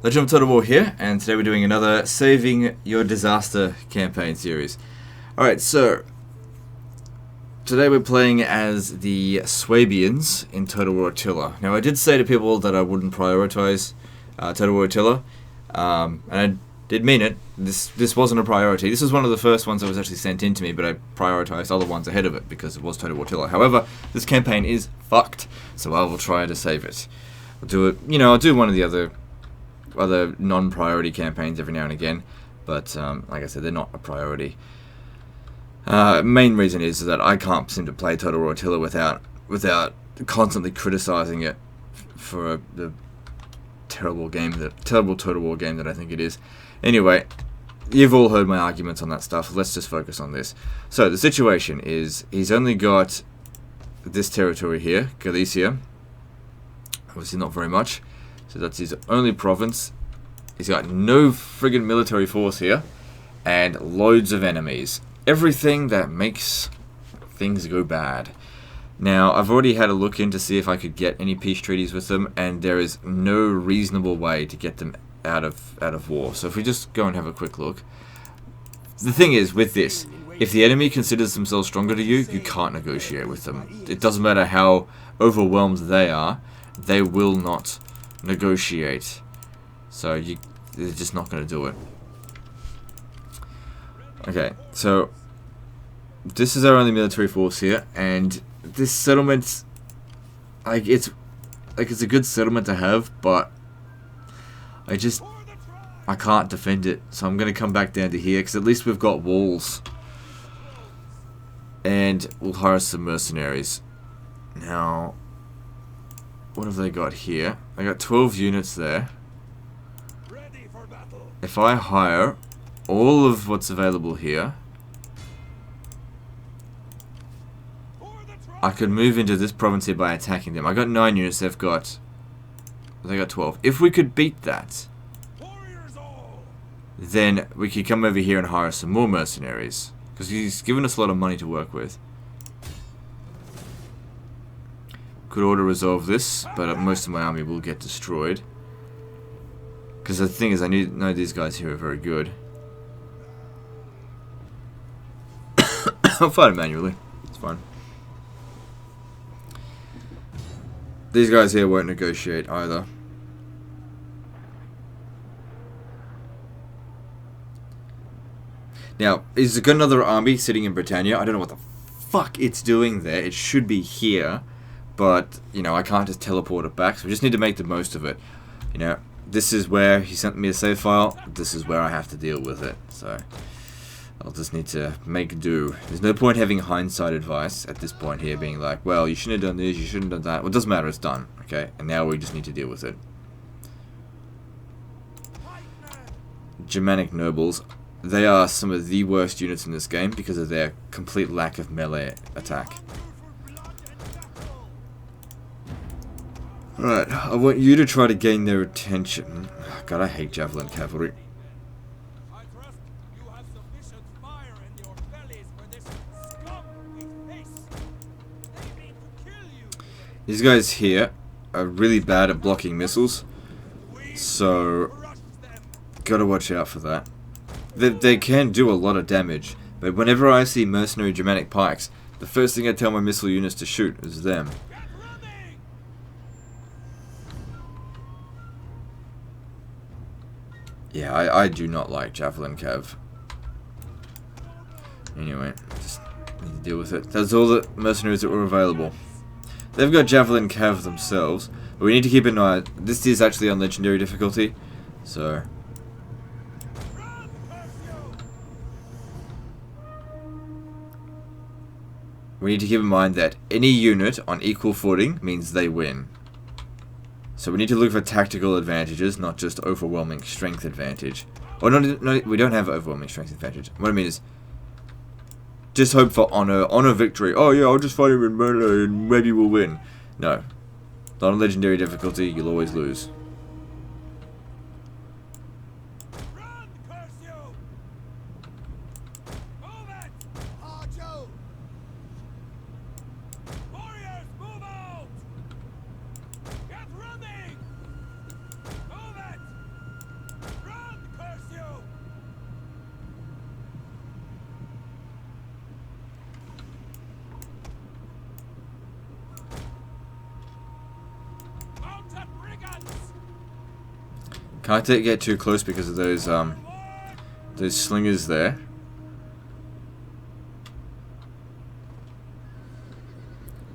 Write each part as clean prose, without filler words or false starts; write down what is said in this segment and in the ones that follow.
Legend of Total War here, and today we're doing another Saving Your Disaster campaign series. Alright, so today we're playing as the Suebians in Total War Attila. Now I did say to people that I wouldn't prioritize Total War Attila, and I did mean it. This wasn't a priority. This was one of the first ones that was actually sent in to me, but I prioritized other ones ahead of it because it was Total War Attila. However, this campaign is fucked, so I will try to save it. I'll do it, I'll do one of the other non-priority campaigns every now and again, but like I said, they're not a priority. Main reason is that I can't seem to play Total War Attila without constantly criticizing it for the terrible Total War game that I think it is. Anyway, you've all heard my arguments on that stuff. Let's just focus on this. So the situation is he's only got this territory here, Galicia. Obviously not very much. So that's his only province. He's got no friggin' military force here, and loads of enemies. Everything that makes things go bad. Now, I've already had a look in to see if I could get any peace treaties with them, and there is no reasonable way to get them out of war. So if we just go and have a quick look. The thing is, with this, if the enemy considers themselves stronger to you, you can't negotiate with them. It doesn't matter how overwhelmed they are, they will not negotiate. So they're just not going to do it. Okay, so this is our only military force here, and this settlement, it's a good settlement to have, but I can't defend it. So I'm going to come back down to here because at least we've got walls, and we'll hire some mercenaries. Now, what have they got here? I got 12 units there. If I hire all of what's available here, I could move into this province here by attacking them. I got 9 units, they got 12. If we could beat that, then we could come over here and hire some more mercenaries, because he's given us a lot of money to work with. Could auto-resolve this, but most of my army will get destroyed. Because the thing is, I know these guys here are very good. I'll fight it manually. It's fine. These guys here won't negotiate either. Now, he's got another army sitting in Britannia. I don't know what the fuck it's doing there. It should be here. But, I can't just teleport it back, so we just need to make the most of it. This is where he sent me a save file. This is where I have to deal with it. So, I'll just need to make do. There's no point having hindsight advice at this point here, being like, well, you shouldn't have done this, you shouldn't have done that. Well, it doesn't matter, it's done, okay? And now we just need to deal with it. Germanic nobles. They are some of the worst units in this game because of their complete lack of melee attack. Alright, I want you to try to gain their attention. God, I hate javelin cavalry. These guys here are really bad at blocking missiles, so gotta watch out for that. They can do a lot of damage, but whenever I see mercenary Germanic pikes, the first thing I tell my missile units to shoot is them. Yeah, I do not like javelin cav. Anyway, just need to deal with it. That's all the mercenaries that were available. They've got javelin cav themselves, but we need to keep an eye. This is actually on legendary difficulty, so we need to keep in mind that any unit on equal footing means they win. So we need to look for tactical advantages, not just overwhelming strength advantage. Or not, we don't have overwhelming strength advantage. What I mean is, just hope for honor victory. Oh yeah, I'll just fight him in melee and maybe we'll win. No. Not on legendary difficulty, you'll always lose. Can't get too close because of those slingers there.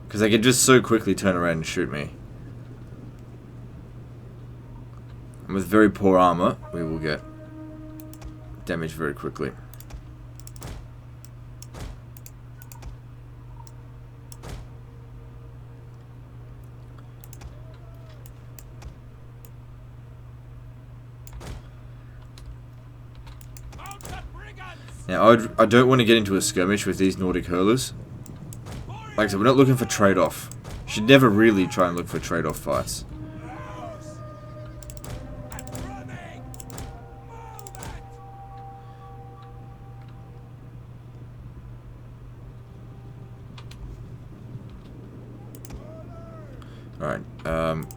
Because they can just so quickly turn around and shoot me. And with very poor armor, we will get damaged very quickly. Now, I don't want to get into a skirmish with these Nordic hurlers. Like I said, we're not looking for trade-off. Should never really try and look for trade-off fights. Alright,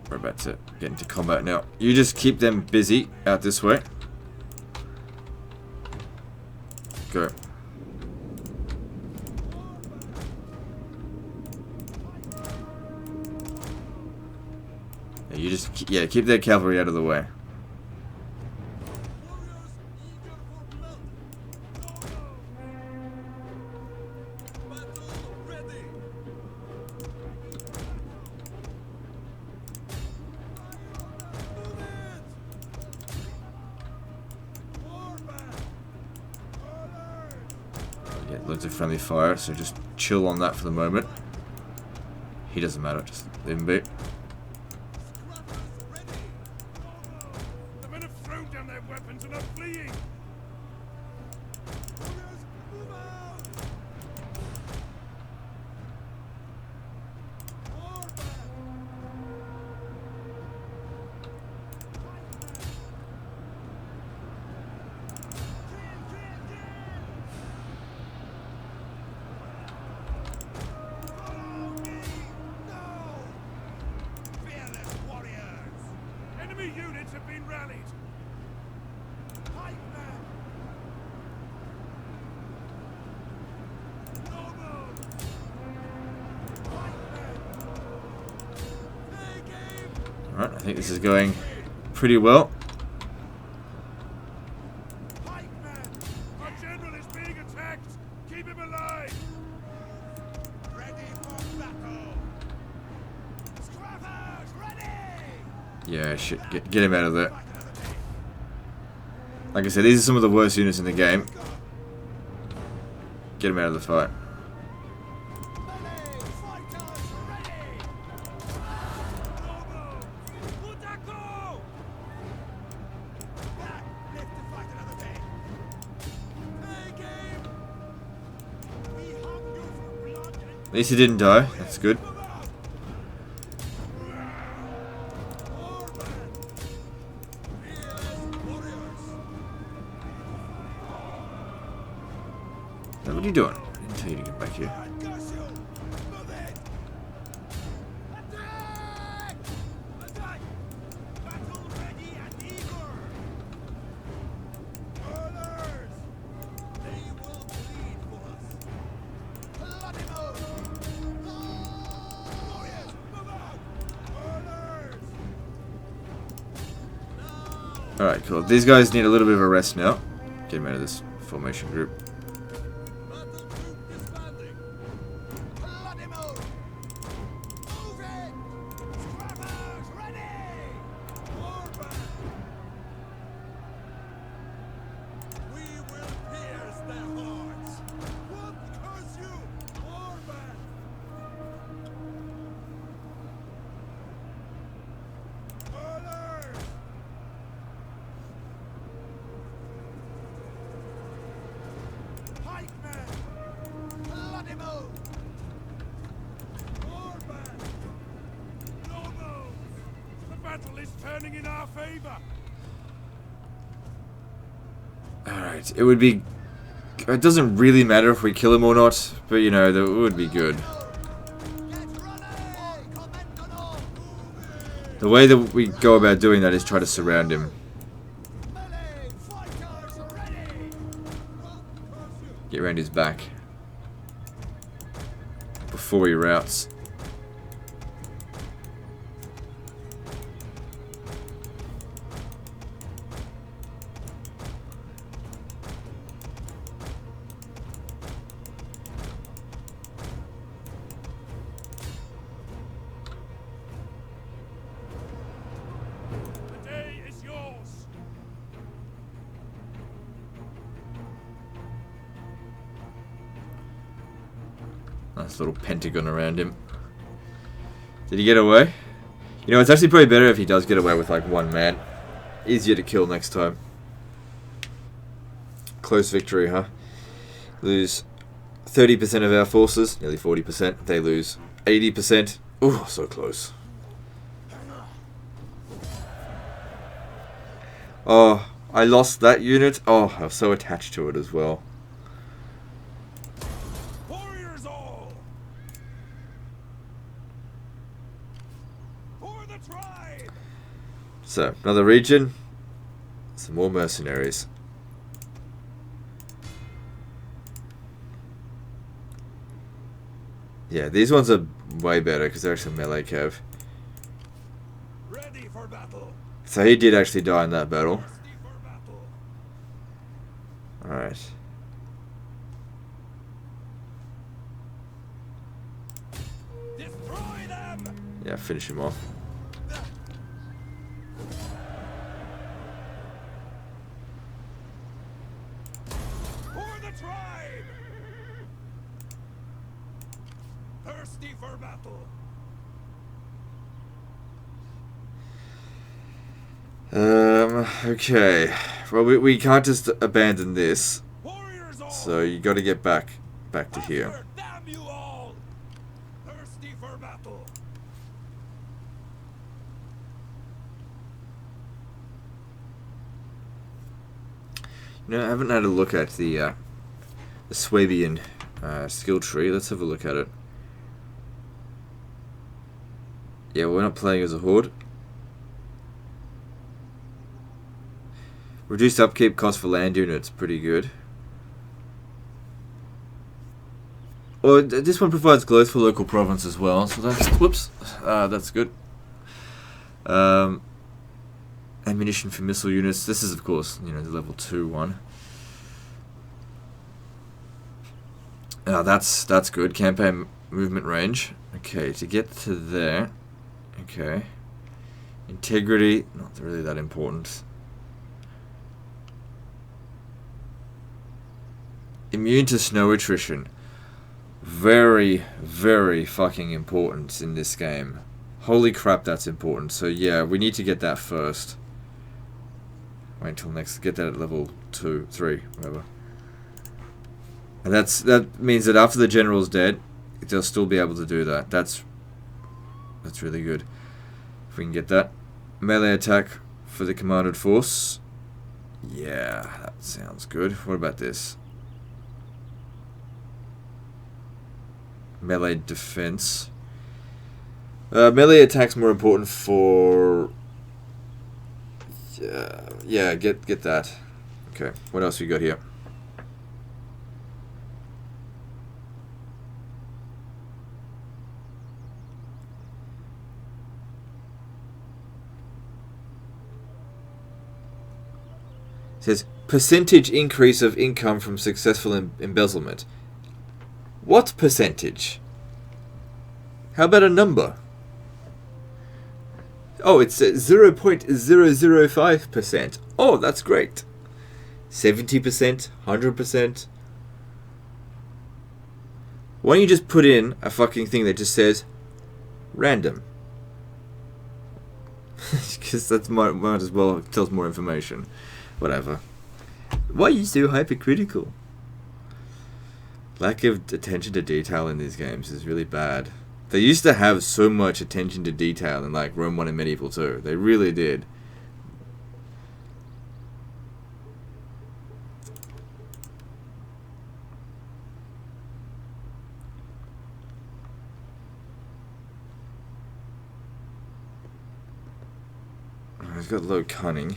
we're about to get into combat now. You just keep them busy out this way. Go. Yeah, you just keep their cavalry out of the way. Loads of friendly fire, so just chill on that for the moment. He doesn't matter, just leave him be. The men have thrown down their weapons and are fleeing. Enemy units have been rallied. Alright, I think this is going pretty well. Our general is being attacked. Keep him alive. Ready for battle. Scrappers, ready. Yeah, shit, get him out of there. Like I said, these are some of the worst units in the game. Get him out of the fight. At least he didn't die, that's good. Now, what are you doing? I didn't tell you to get back here. Alright, cool. These guys need a little bit of a rest now. Get them out of this formation group. Turning in our favor. Alright, it would be... It doesn't really matter if we kill him or not, but you know, that would be good. The way that we go about doing that is try to surround him. Get around his back. Before he routs. Nice little pentagon around him. Did he get away? You know, it's actually probably better if he does get away with like one man. Easier to kill next time. Close victory, huh? Lose 30% of our forces, nearly 40%. They lose 80%. Oh, so close. Oh, I lost that unit. Oh, I was so attached to it as well. Warriors all! For the tribe! So, another region. Some more mercenaries. Yeah, these ones are way better because they're actually melee cav. Ready for battle! So he did actually die in that battle. Thirsty for battle! Alright. Destroy them! Yeah, finish him off. For the tribe! Thirsty for battle! Okay. Well, we can't just abandon this. Warriors all! So you got to get back to here. Faster, damn you all! Thirsty for battle! You know, I haven't had a look at the Suebian skill tree. Let's have a look at it. Yeah, we're not playing as a horde. Reduced upkeep cost for land units, pretty good. Well, this one provides growth for local province as well, so that's that's good. Ammunition for missile units. This is, of course, you know, the level 2 one. That's good. Campaign movement range. Okay, to get to there. Okay. Integrity, not really that important. Immune to snow attrition. Very, very fucking important in this game. Holy crap, that's important. So yeah, we need to get that first. Wait until next. Get that at level 2, 3, whatever. And that means that after the general's dead, they'll still be able to do that. That's really good. If we can get that. Melee attack for the commanded force. Yeah, that sounds good. What about this? Melee defense. Melee attack's more important for... yeah, get that. Okay, what else we got here? It says, percentage increase of income from successful embezzlement. What percentage? How about a number? Oh, it's 0.005%. Oh, that's great. 70%, 100%. Why don't you just put in a fucking thing that just says random? Because that's might as well tells more information. Whatever. Why are you so hypercritical? Lack of attention to detail in these games is really bad. They used to have so much attention to detail in like Rome 1 and Medieval 2. They really did. I've got low cunning.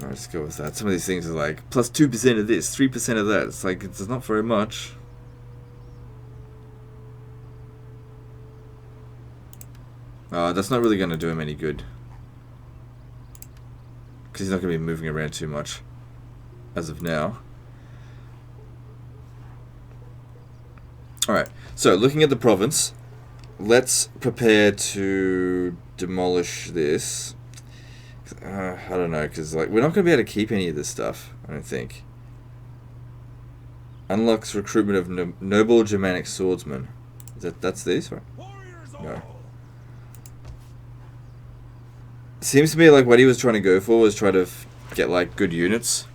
Let's go with that. Some of these things are like plus 2% of this, 3% of that. It's like it's not very much. That's not really going to do him any good. Because he's not going to be moving around too much as of now. Alright, so looking at the province, let's prepare to demolish this. I don't know, because like we're not going to be able to keep any of this stuff, I don't think. Unlocks recruitment of noble Germanic swordsmen. That's these, right? Warriors No. all! Seems to me like what he was trying to go for was try to get like good units.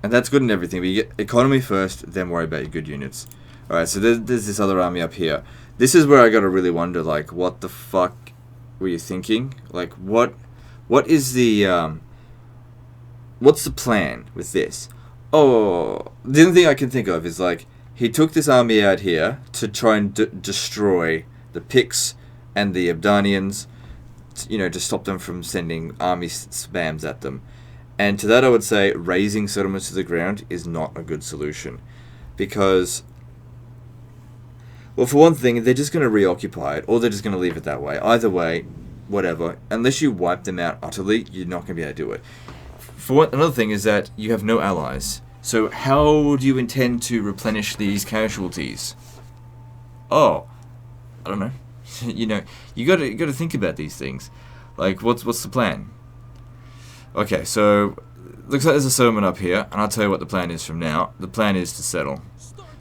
And that's good and everything, but you get economy first, then worry about your good units. Alright, so there's this other army up here. This is where I gotta really wonder, like, what the fuck were you thinking? Like, what is the, what's the plan with this? Oh, the only thing I can think of is, like, he took this army out here to try and destroy the Picts and the Caledonians, you know, to stop them from sending army spams at them. And to that I would say razing settlements to the ground is not a good solution. Because, well, for one thing, they're just going to reoccupy it, or they're just going to leave it that way. Either way, whatever. Unless you wipe them out utterly, you're not going to be able to do it. Another thing is that you have no allies. So how do you intend to replenish these casualties? Oh, I don't know. You know, you got to think about these things. Like, what's the plan? Okay, so looks like there's a settlement up here, and I'll tell you what the plan is from now. The plan is to settle.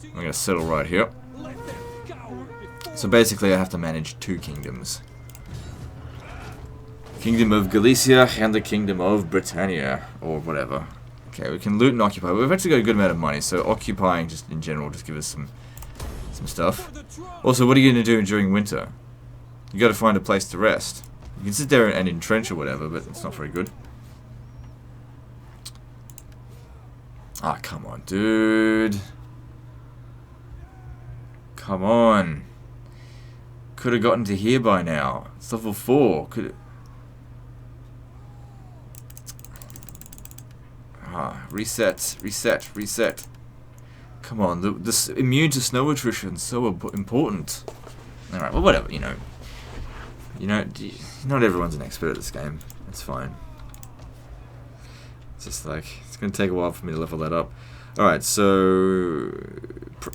I'm going to settle right here. So basically I have to manage 2 kingdoms. Kingdom of Galicia and the Kingdom of Britannia, or whatever. Okay, we can loot and occupy. We've actually got a good amount of money, so occupying just in general just give us some stuff. Also, what are you going to do during winter? You got to find a place to rest. You can sit there and entrench or whatever, but it's not very good. Ah, come on, dude. Come on. Could have gotten to here by now. It's level 4. Could. Ah, reset. Come on, this immune to snow attrition is so important. All right, well, whatever. You know, not everyone's an expert at this game. It's fine. It's just like, it's going to take a while for me to level that up. Alright, so...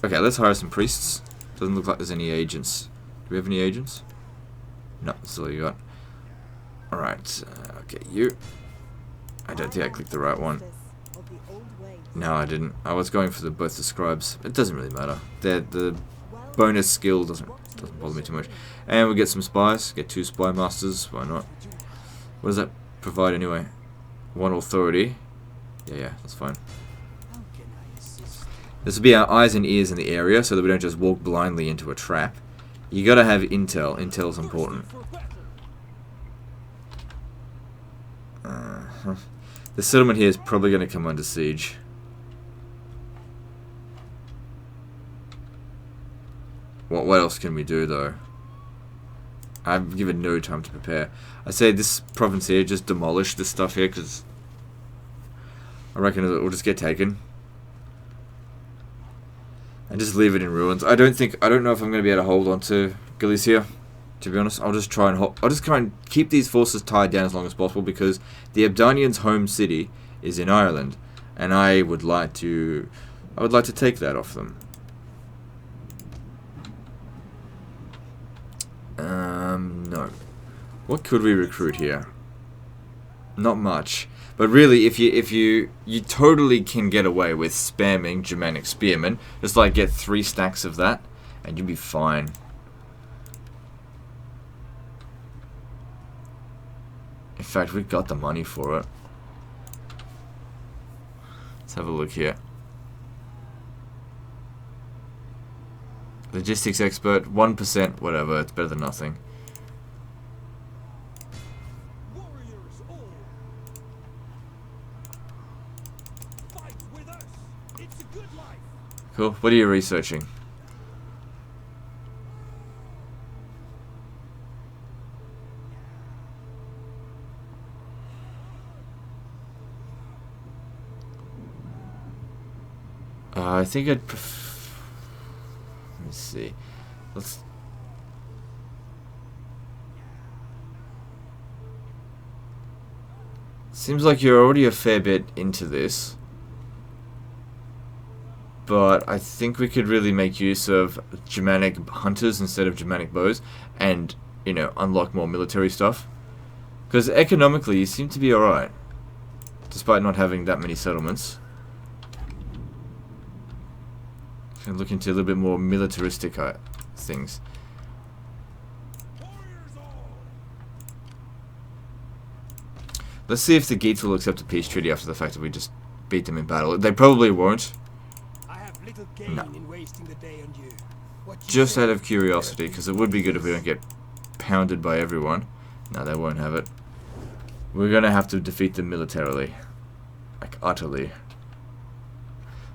Okay, let's hire some priests. Doesn't look like there's any agents. Do we have any agents? No, that's all you got. Alright, okay, you. I don't think I clicked the right one. No, I didn't. I was going for both the scribes. It doesn't really matter. The bonus skill doesn't bother me too much. And we get some spies. Get 2 spy masters. Why not? What does that provide anyway? 1 authority. Yeah, that's fine. This will be our eyes and ears in the area so that we don't just walk blindly into a trap. You gotta have intel. Intel's important. The settlement here is probably gonna come under siege. What else can we do though? I've given no time to prepare. I say this province here, just demolish this stuff here, because I reckon it will just get taken. And just leave it in ruins. I don't know if I'm going to be able to hold on to Galicia, to be honest. I'll just try and keep these forces tied down as long as possible, because the Caledonians' home city is in Ireland, and I would like to take that off them. No. What could we recruit here? Not much. But really, if you totally can get away with spamming Germanic spearmen, just like get 3 stacks of that, and you'll be fine. In fact, we've got the money for it. Let's have a look here. Logistics expert, 1%, whatever, it's better than nothing. Cool, what are you researching? I think I'd let's see. Seems like you're already a fair bit into this. But I think we could really make use of Germanic hunters instead of Germanic bows, and, you know, unlock more military stuff. Because economically, you seem to be alright, despite not having that many settlements. and look into a little bit more militaristic things. Warriors all. Let's see if the Geats will accept a peace treaty after the fact that we just beat them in battle. They probably won't. I have little gain No. in wasting the day on you. What you Just say out of is curiosity, because it would be good if we don't get pounded by everyone. No, they won't have it. We're gonna have to defeat them militarily. Like, utterly.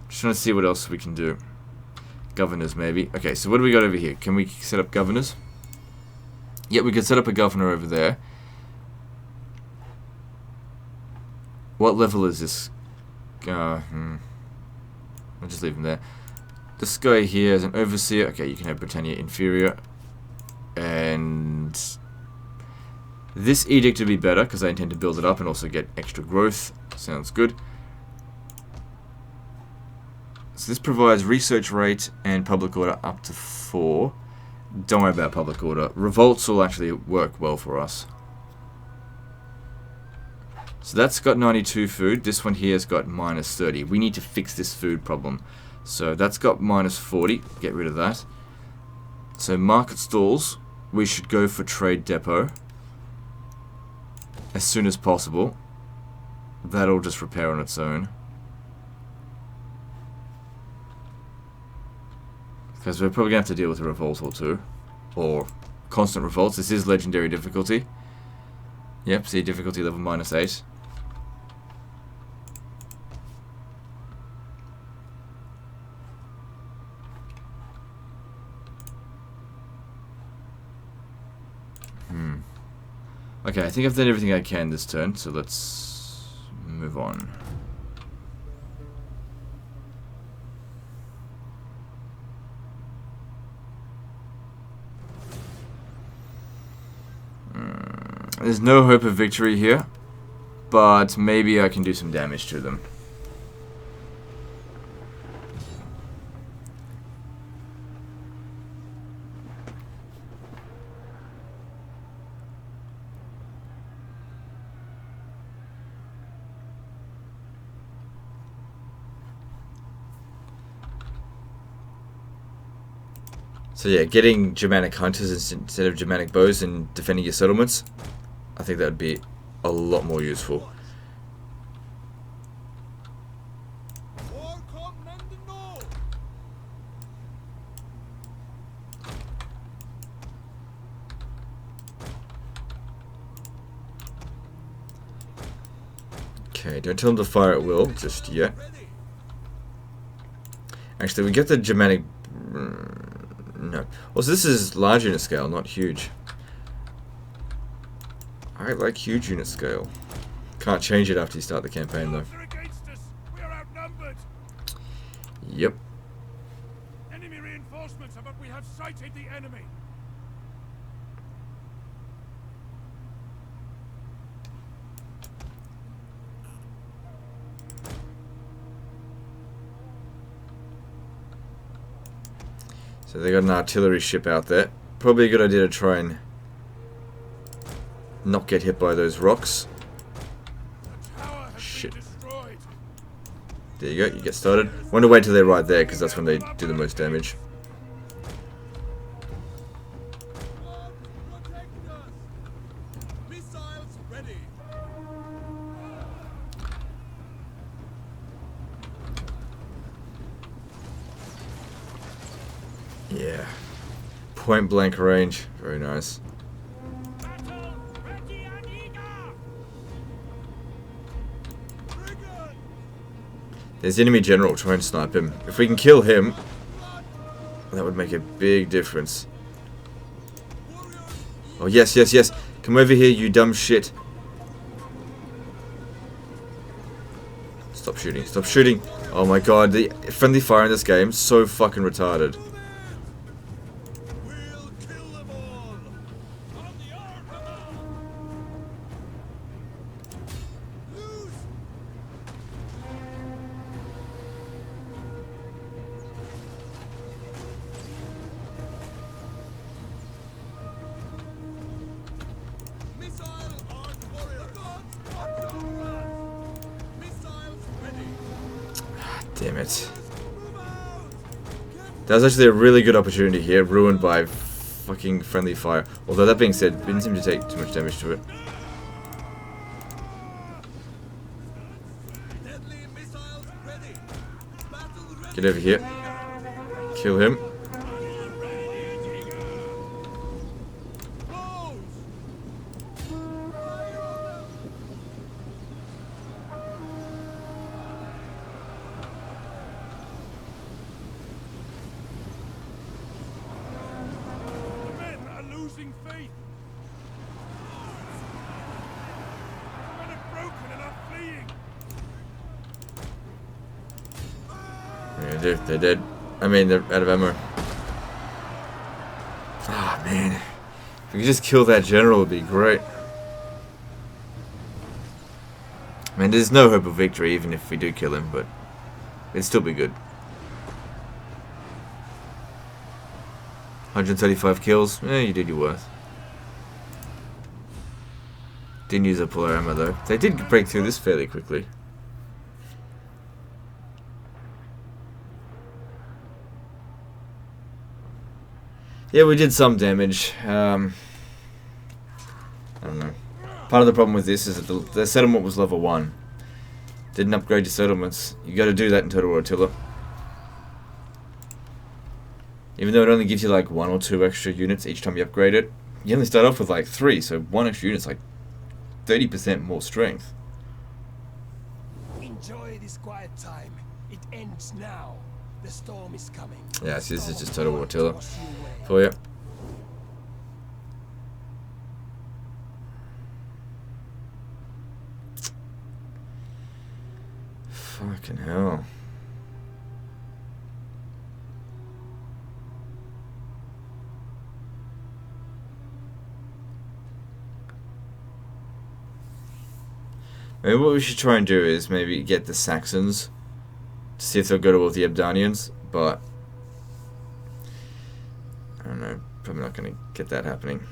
Just trying to see what else we can do. Governors, maybe. Okay, so what do we got over here? Can we set up governors? Yeah, we could set up a governor over there. What level is this? I'll just leave him there. This guy here is an overseer. Okay, you can have Britannia inferior. And this edict would be better because I intend to build it up and also get extra growth. Sounds good. So this provides research rate and public order up to 4. Don't worry about public order. Revolts will actually work well for us. So that's got 92 food. This one here has got minus 30. We need to fix this food problem. So that's got minus 40. Get rid of that. So market stalls. We should go for trade depot as soon as possible. That'll just repair on its own. Because we're probably going to have to deal with a revolt or two. Or constant revolts. This is legendary difficulty. Yep, see difficulty level minus 8. Okay, I think I've done everything I can this turn, so let's move on. There's no hope of victory here, but maybe I can do some damage to them. So yeah, getting Germanic hunters instead of Germanic bows and defending your settlements, I think that would be a lot more useful. Okay, don't tell them to fire at will just yet. Actually, we get the Germanic... No. Also, this is large unit scale, not huge. I like huge unit scale. Can't change it after you start the campaign, though. Yep. Enemy reinforcements, but we have sighted the enemy. So they got an artillery ship out there. Probably a good idea to try and not get hit by those rocks. Shit. There you go, you get started. Want to wait till they're right there, because that's when they do the most damage. Yeah. Point blank range. Very nice. There's the enemy general. Try and snipe him. If we can kill him, that would make a big difference. Oh, yes, yes, yes. Come over here, you dumb shit. Stop shooting. Stop shooting. Oh my god, the friendly fire in this game is so fucking retarded. Damn it. That was actually a really good opportunity here, ruined by fucking friendly fire. Although that being said, didn't seem to take too much damage to it. Deadly missiles ready. Battle ready. Get over here. Kill him. Close. The men are losing faith. The men are broken and are fleeing. Yeah, they're dead. I mean, they're out of ammo. Ah, man. If we could just kill that general, it would be great. I mean, there's no hope of victory even if we do kill him, but it'd still be good. 135 kills. You did your worth. Didn't use up all our ammo, though. They did break through this fairly quickly. Yeah, we did some damage. I don't know. Part of the problem with this is that the settlement was level 1. Didn't upgrade your settlements. You got to do that in Total War Attila. Even though it only gives you like 1 or 2 extra units each time you upgrade it, you only start off with like 3, so 1 extra unit's like 30% more strength. Enjoy this quiet time. It ends now. The storm is coming. Yeah, see, this is just Total War Attila for you. Fucking hell. Maybe what we should try and do is maybe get the Saxons to see if they'll go to war with the Caledonians, but I don't know, probably not going to get that happening.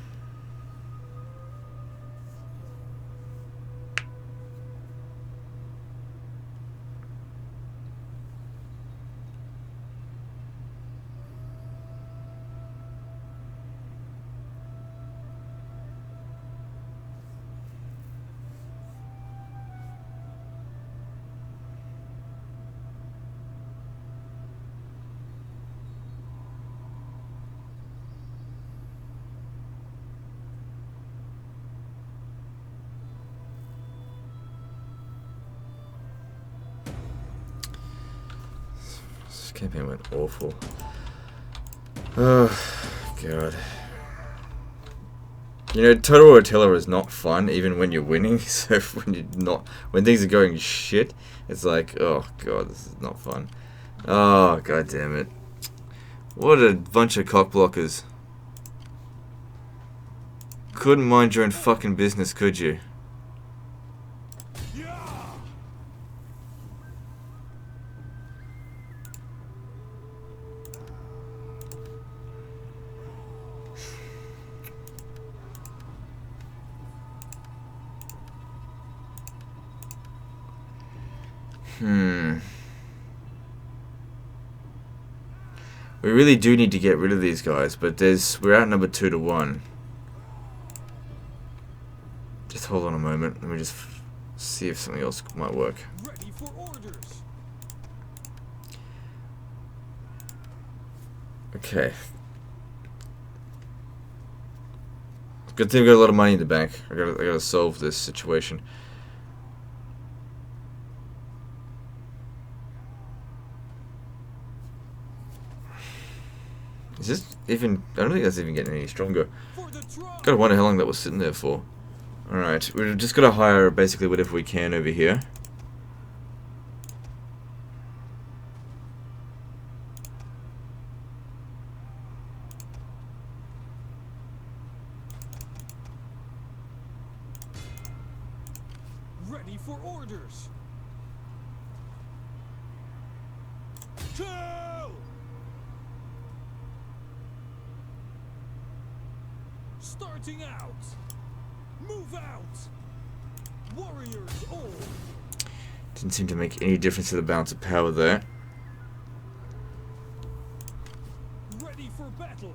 This campaign went awful. Oh, God. You know, Total War Attila is not fun, even when you're winning. So when things are going shit, it's like, oh God, this is not fun. Oh, God damn it. What a bunch of cockblockers. Couldn't mind your own fucking business, could you? We really do need to get rid of these guys, but we're outnumbered 2 to 1. Just hold on a moment. Let me just see if something else might work. Ready for orders. Okay. Good thing we got a lot of money in the bank. I gotta solve this situation. Is this even... I don't think that's even getting any stronger. Gotta wonder how long that was sitting there for. Alright, we've just gotta hire basically whatever we can over here. Ready for orders. Kill! Starting out. Move out. Warriors all. Didn't seem to make any difference to the balance of power there. battle.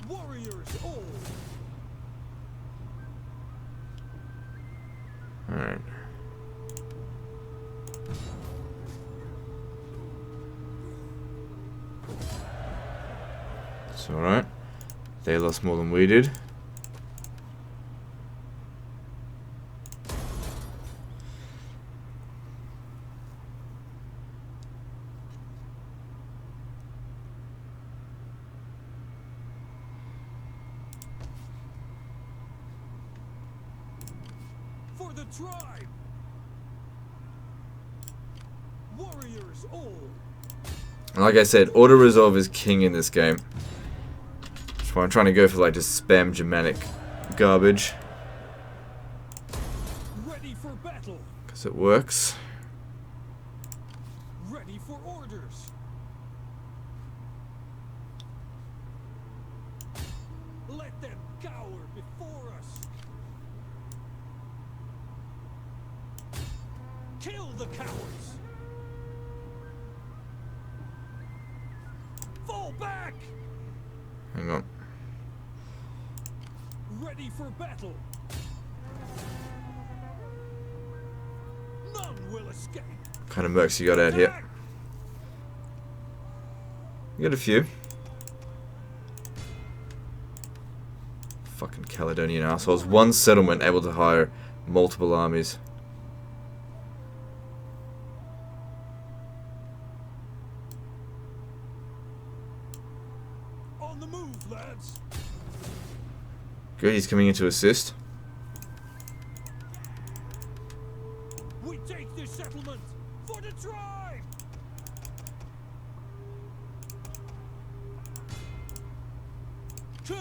Warriors all. Alright. It's alright. They lost more than we did. For the tribe. Warriors all. Like I said, auto resolve is king in this game. That's why I'm trying to go for like just spam Germanic garbage. Ready for battle. Because it works. Ready for orders. Let them cower before us. Kill the cowards. Fall back. Hang on. Ready for battle. None will escape. What kind of mercs you got out here? Attack! You got a few. Fucking Caledonian assholes. One settlement able to hire multiple armies. On the move, lads. Good, he's coming in to assist. We take this settlement for the tribe. Kill.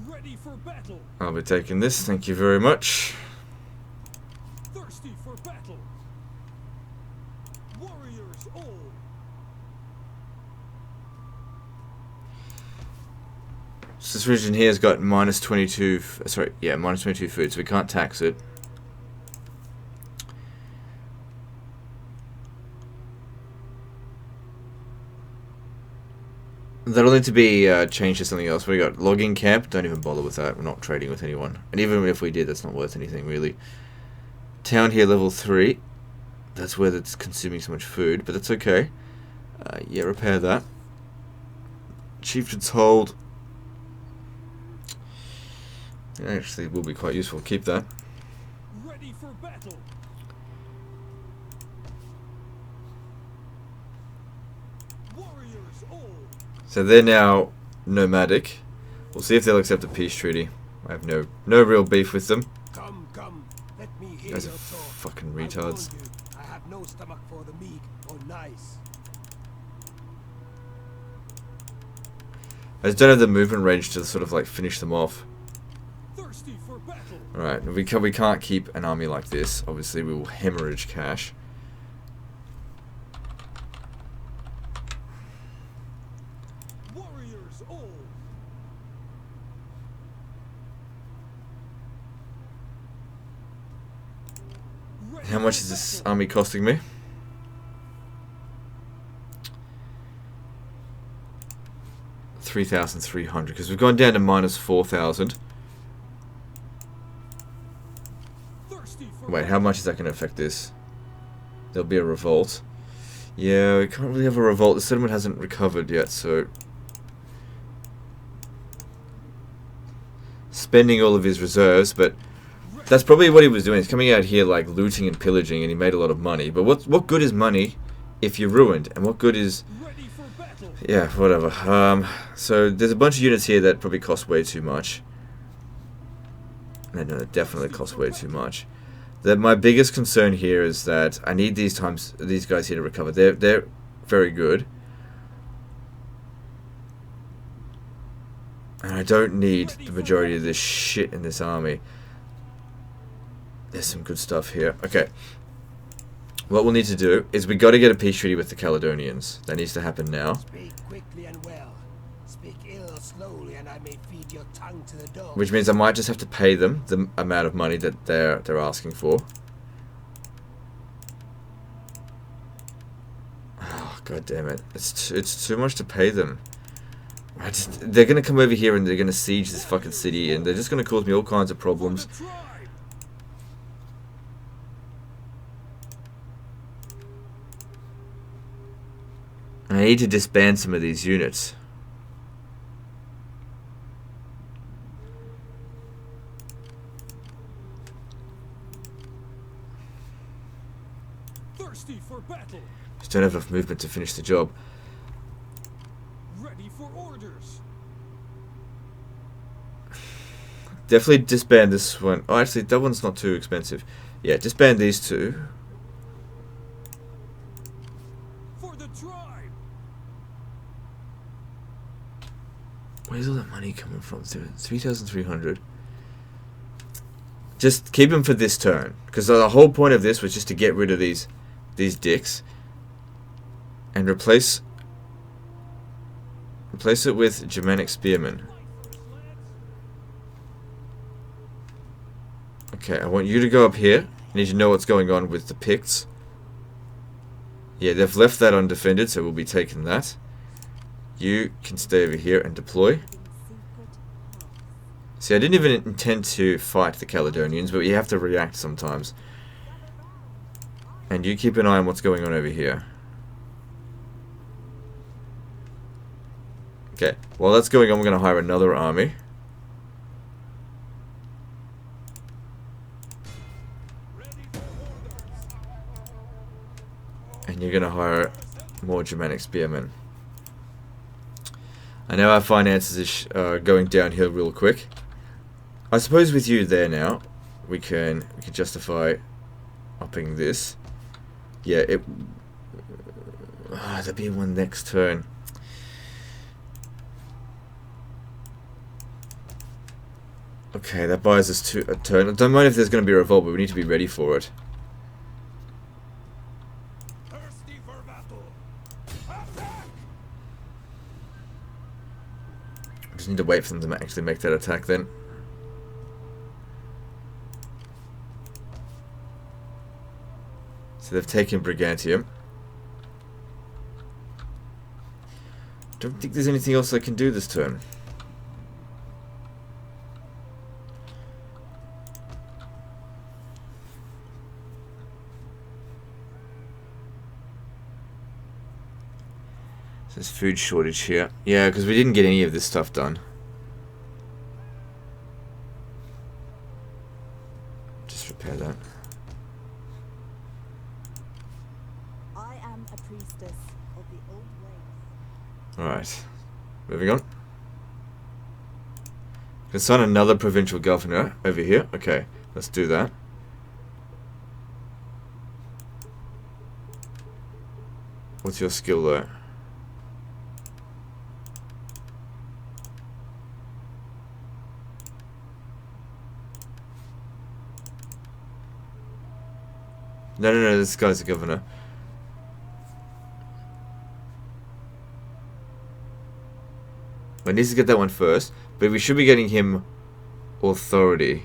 Ready for battle. I'll be taking this, thank you very much. Thirsty for battle. Warriors all. So this region here has got minus 22, minus 22 food, so we can't tax it. That'll need to be changed to something else. We got logging camp, don't even bother with that, we're not trading with anyone. And even if we did, that's not worth anything really. Town here level 3, that's where it's consuming so much food, but that's okay. Yeah, repair that. Chieftain's hold. Actually, will be quite useful. Keep that. Ready for battle. Warriors all. So they're now nomadic. We'll see if they'll accept a peace treaty. I have no real beef with them. Come, come. Let me hear Guys are your talk. fucking I warn retards. you, I have no stomach for the meek or nice. I just don't have the movement range to sort of like finish them off. Thirsty for battle. Alright, we can't keep an army like this. Obviously we will hemorrhage cash. Warriors all. Ready How much for is this battle. army costing me? $3,300, because we've gone down to minus 4,000. Thirsty for Wait, how much is that going to affect this? There'll be a revolt. Yeah, we can't really have a revolt. The settlement hasn't recovered yet, so... Spending all of his reserves, but... That's probably what he was doing. He's coming out here, like, looting and pillaging, and he made a lot of money. But what good is money if you're ruined? And what good is... ready for battle. Yeah, whatever. So there's a bunch of units here that probably cost way too much. No, they definitely cost way too much. My biggest concern here is that I need these guys here to recover. They're very good. And I don't need the majority of this shit in this army. There's some good stuff here. Okay. What we'll need to do is we got to get a peace treaty with the Caledonians. That needs to happen now. Speak quickly and well. Speak ill slowly, and I may feed your tongue to the dog. Which means I might just have to pay them the amount of money that they're asking for. Oh, god damn it. It's too much to pay them. They're gonna come over here and they're gonna siege this fucking city and they're just gonna cause me all kinds of problems. I need to disband some of these units. Thirsty for battle. Just don't have enough movement to finish the job. Ready for orders. Definitely disband this one. Oh, actually, that one's not too expensive. Yeah, disband these two. For the tribe. Where's all that money coming from? 3,300. Just keep them for this turn, because the whole point of this was just to get rid of these dicks and replace it with Germanic spearmen. Okay, I want you to go up here. I need to know what's going on with the Picts. Yeah, they've left that undefended, so we'll be taking that. You can stay over here and deploy. See, I didn't even intend to fight the Caledonians, but you have to react sometimes. And you keep an eye on what's going on over here. Okay, while that's going on, we're going to hire another army. And you're going to hire more Germanic spearmen. I know our finances are going downhill real quick. I suppose with you there now, we can justify upping this. Yeah, there'll be one next turn. Okay, that buys us a turn. I don't mind if there's going to be a revolt, but we need to be ready for it. Thirsty for battle. Attack. Just need to wait for them to actually make that attack then. So they've taken Brigantium. Don't think there's anything else I can do this turn. There's food shortage here. Yeah, because we didn't get any of this stuff done. Just repair that. I am a priestess of the old ways. Alright. Moving on. Assign another provincial governor over here. Okay, let's do that. What's your skill though? No, this guy's the governor. I need to get that one first, but we should be getting him authority.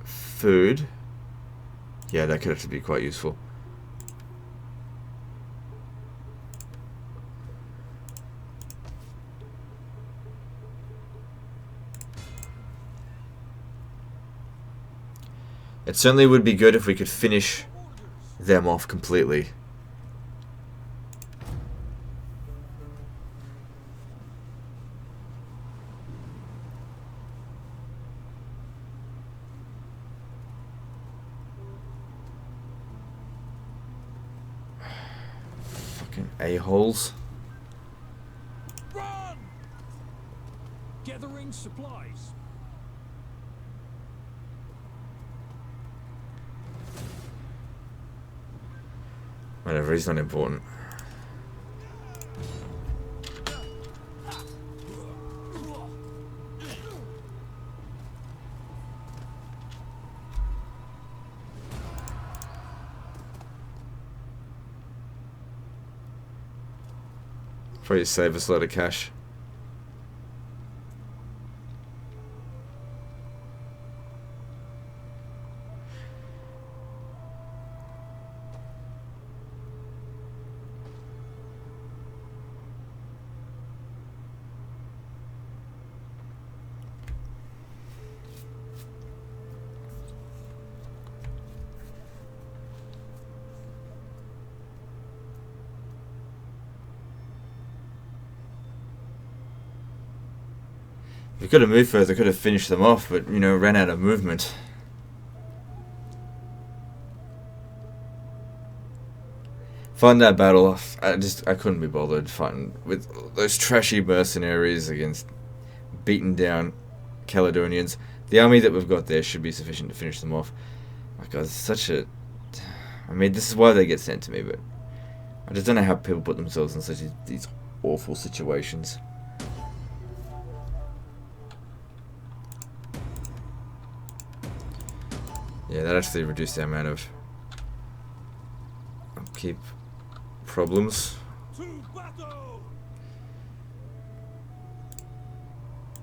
Food. Yeah, that could actually be quite useful. It certainly would be good if we could finish them off completely. Fucking a-holes. Run. Gathering supplies. Whatever, he's not important. Probably save us a lot of cash. We could have moved further, could have finished them off, but, you know, ran out of movement. Fighting that battle, I couldn't be bothered fighting with those trashy mercenaries against beaten down Caledonians. The army that we've got there should be sufficient to finish them off. My God, it's such a... I mean, this is why they get sent to me, but I just don't know how people put themselves in such these awful situations. Yeah, that actually reduced the amount of upkeep problems.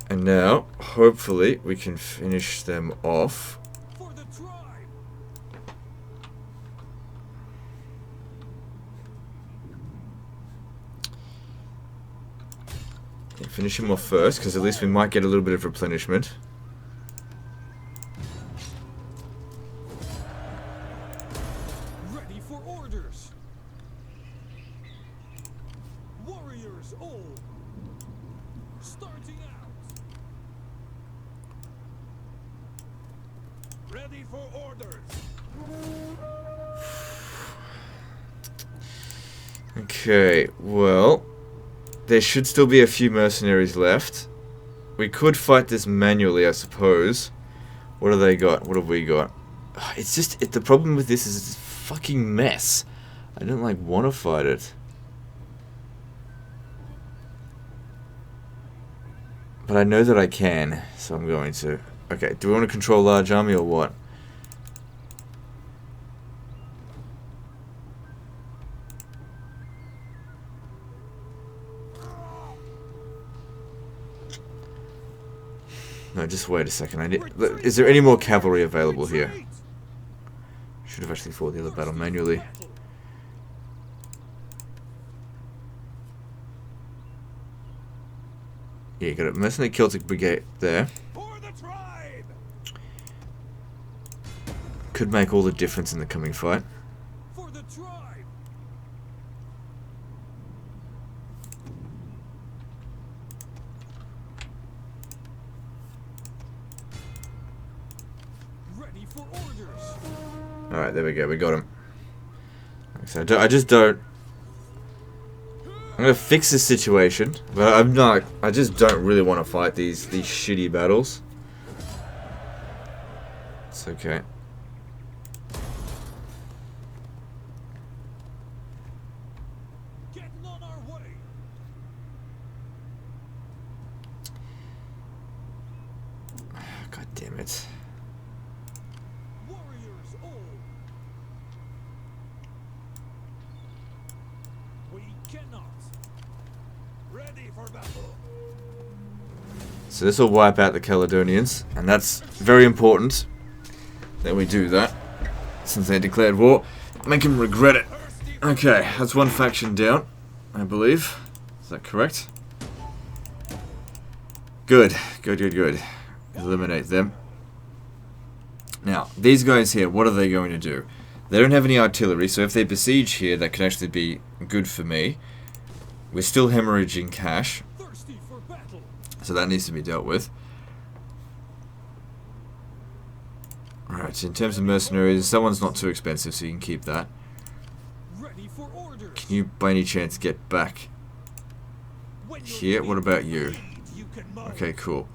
And now, hopefully, we can finish them off. For the tribe. Yeah, finish him off first, because at least we might get a little bit of replenishment. Ready for orders. Warriors all. Starting out. Ready for orders. Okay, well, there should still be a few mercenaries left. We could fight this manually, I suppose. What have they got? What have we got? It's just, the problem with this is it's a fucking mess. I don't, like, want to fight it. But I know that I can, so I'm going to. Okay, do we want to control large army or what? No, just wait a second. I need. Is there any more cavalry available here? Should have actually fought the other battle manually. Yeah, you got a mercenary Celtic brigade there. For the tribe. Could make all the difference in the coming fight. For the tribe. Ready for orders. Alright, there we go. We got him. So I just don't... I'm gonna fix this situation, but I'm not... I just don't really want to fight these shitty battles. It's okay. Getting on our way. God damn it. Warriors all. We cannot. Ready for battle. So this will wipe out the Caledonians, and that's very important that we do that, since they declared war. Make them regret it. Okay, that's one faction down, I believe. Is that correct? Good, good, good, good. Eliminate them. Now, these guys here, what are they going to do? They don't have any artillery, so if they besiege here, that could actually be good for me. We're still hemorrhaging cash, Thirsty for battle. so that needs to be dealt with. Alright, in terms of mercenaries, that one's not too expensive, so you can keep that. Ready for orders. Can you, by any chance, get back When you're here? ready What about to you? lead, you can move. Okay, cool.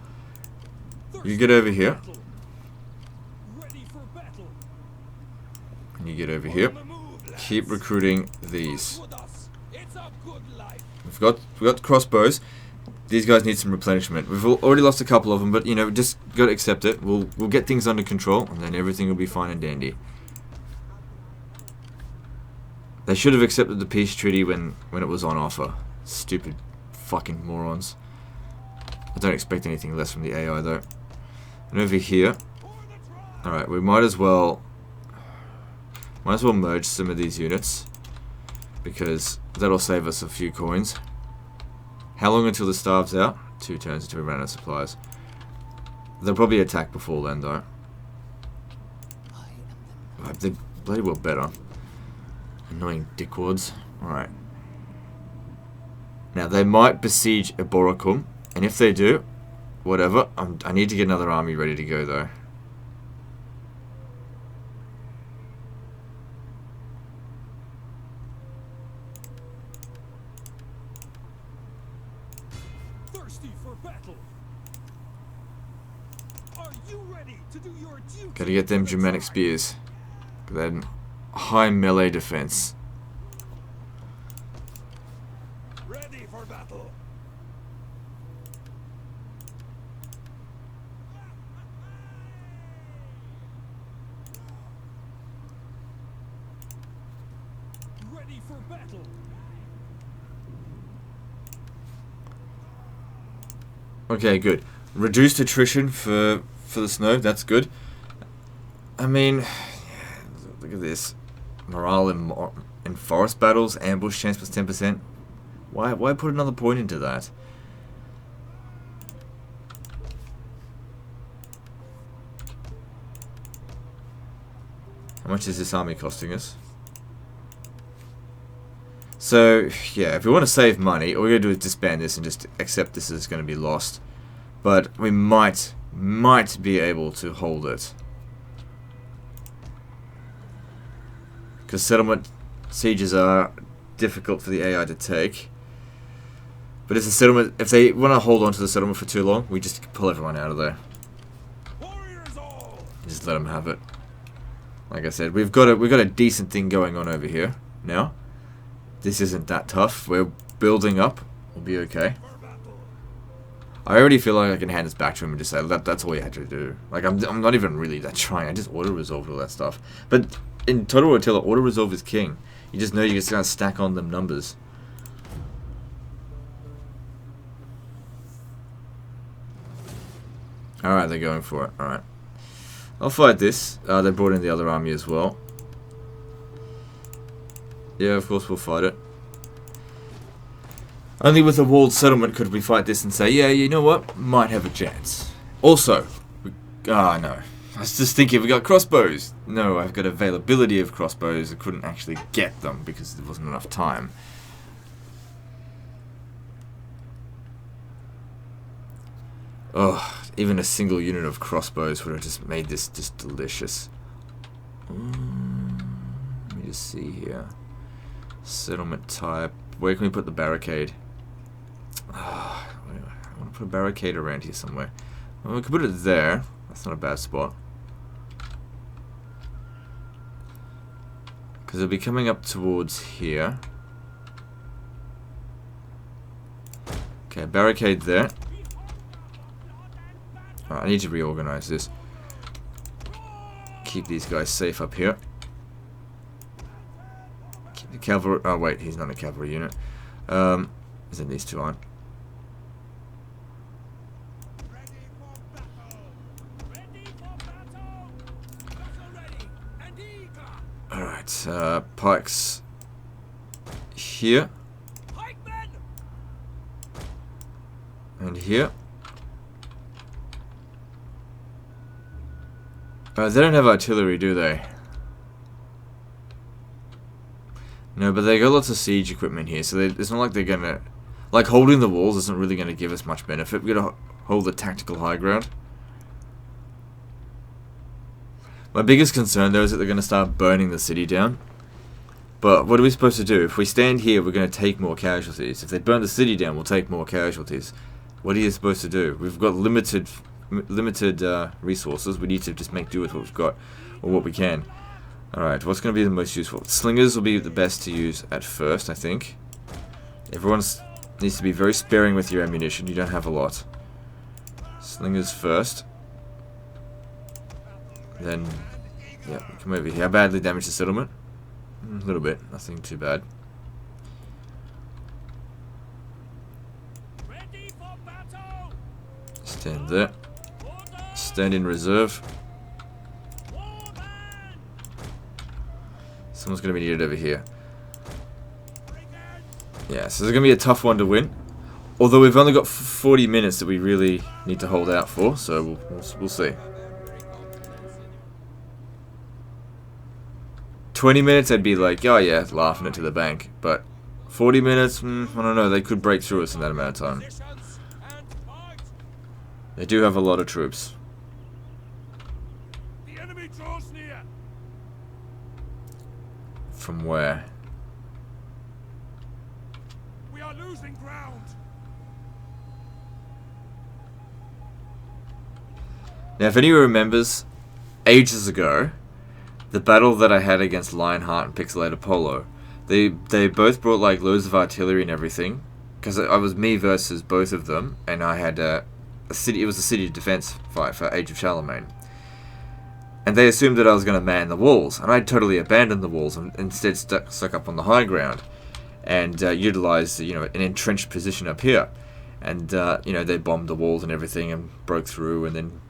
Thirsty You get over for here. battle. Ready for battle. And you get over On here. the move, lads. Keep recruiting these. With us. It's a good life. We've got crossbows. These guys need some replenishment. We've already lost a couple of them, but you know, just got to accept it. We'll get things under control, and then everything will be fine and dandy. They should have accepted the peace treaty when it was on offer. Stupid fucking morons. I don't expect anything less from the AI though. And over here, alright, we might as well merge some of these units, because that'll save us a few coins. How long until the starve's out? 2 turns until we run out of supplies. They'll probably attack before then though. They bloody well better. Annoying dickwads. Alright. Now they might besiege Eboracum, and if they do, whatever, I need to get another army ready to go though. Thirsty for battle. Are you ready to do your duty? Gotta get them Germanic spears. Then high melee defense. Ready for battle. Ready for battle. Okay, good. Reduced attrition for the snow. That's good. I mean, look at this. Morale in forest battles, ambush chance plus 10%. Why put another point into that? How much is this army costing us? So, yeah, if we want to save money, all we're going to do is disband this and just accept this is going to be lost. But we might be able to hold it. Because settlement sieges are difficult for the AI to take. But if they want to hold on to the settlement for too long, we just pull everyone out of there. Warriors all. Just let them have it. Like I said, we've got a decent thing going on over here now. This isn't that tough. We're building up. We'll be okay. For battle. I already feel like I can hand this back to him and just say that's all you had to do. Like I'm not even really that trying. I just auto resolved all that stuff. But in Total Attila, auto resolve is king. You just know you're just gonna stack on them numbers. Alright, they're going for it. Alright. I'll fight this. They brought in the other army as well. Yeah, of course we'll fight it. Only with a walled settlement could we fight this and say, yeah, you know what? Might have a chance. Also, no. I was just thinking, we got crossbows. No, I've got availability of crossbows. I couldn't actually get them because there wasn't enough time. Oh, even a single unit of crossbows would have just made this just delicious. Let me just see here. Settlement type. Where can we put the barricade? I want to put a barricade around here somewhere. Well, we could put it there. That's not a bad spot. Because it'll be coming up towards here. Okay, barricade there. I need to reorganize this. Keep these guys safe up here. Keep the cavalry. Oh wait, he's not a cavalry unit. As in these two aren't. Ready for battle. Ready for battle. Battle ready and eager. All right, pikes here Pikemen. and here. They don't have artillery, do they? No, but they got lots of siege equipment here, so it's not like they're gonna... Like, holding the walls isn't really gonna give us much benefit. We gotta hold the tactical high ground. My biggest concern, though, is that they're gonna start burning the city down. But what are we supposed to do? If we stand here, we're gonna take more casualties. If they burn the city down, we'll take more casualties. What are you supposed to do? We've got limited resources. We need to just make do with what we've got, or what we can. Alright, what's going to be the most useful? Slingers will be the best to use at first, I think. Everyone needs to be very sparing with your ammunition. You don't have a lot. Slingers first. Then, yeah, come over here. How badly damaged the settlement? A little bit. Nothing too bad. Stand there. Stand in reserve. Someone's going to be needed over here. Yeah, so it's going to be a tough one to win. Although we've only got 40 minutes that we really need to hold out for, so we'll see. 20 minutes, I'd be like, oh yeah, laughing it to the bank. But 40 minutes, I don't know, they could break through us in that amount of time. They do have a lot of troops. The enemy draws near. From where? We are losing ground. Now, if anyone remembers, ages ago, the battle that I had against Lionheart and Pixelated Polo, they both brought like loads of artillery and everything, because I was me versus both of them, and I had a city. It was a city defense fight for Age of Charlemagne, and they assumed that I was going to man the walls, and I totally abandoned the walls and instead stuck up on the high ground, and utilized an entrenched position up here, and they bombed the walls and everything and broke through, and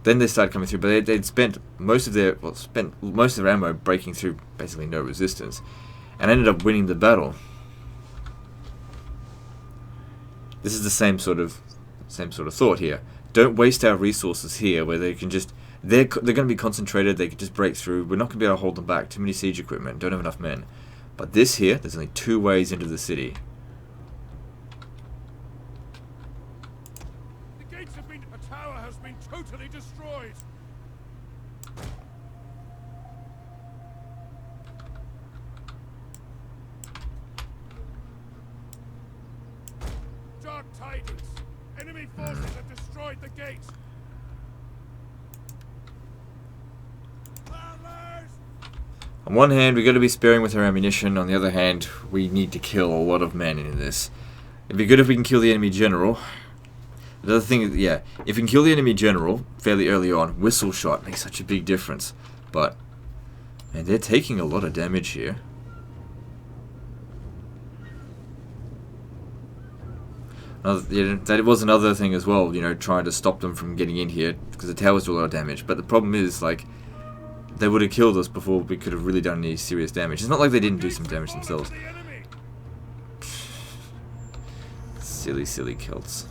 then they started coming through, but they'd spent most of their ammo breaking through basically no resistance, and ended up winning the battle. This is the same sort of thought here. Don't waste our resources here, where they can just they're going to be concentrated. They could just break through. We're not going to be able to hold them back. Too many siege equipment. Don't have enough men. But this here, there's only 2 ways into the city. A tower has been totally destroyed. Dark tidings. Enemy forces have destroyed the gate. On one hand, we've got to be sparing with our ammunition. On the other hand, we need to kill a lot of men in this. It'd be good if we can kill the enemy general. The other thing is, yeah, if we can kill the enemy general fairly early on, whistle shot makes such a big difference. But, man, they're taking a lot of damage here. That was another thing as well, trying to stop them from getting in here, because the towers do a lot of damage. But the problem is, like, they would have killed us before we could have really done any serious damage. It's not like they didn't do some damage themselves. Silly, silly kilts.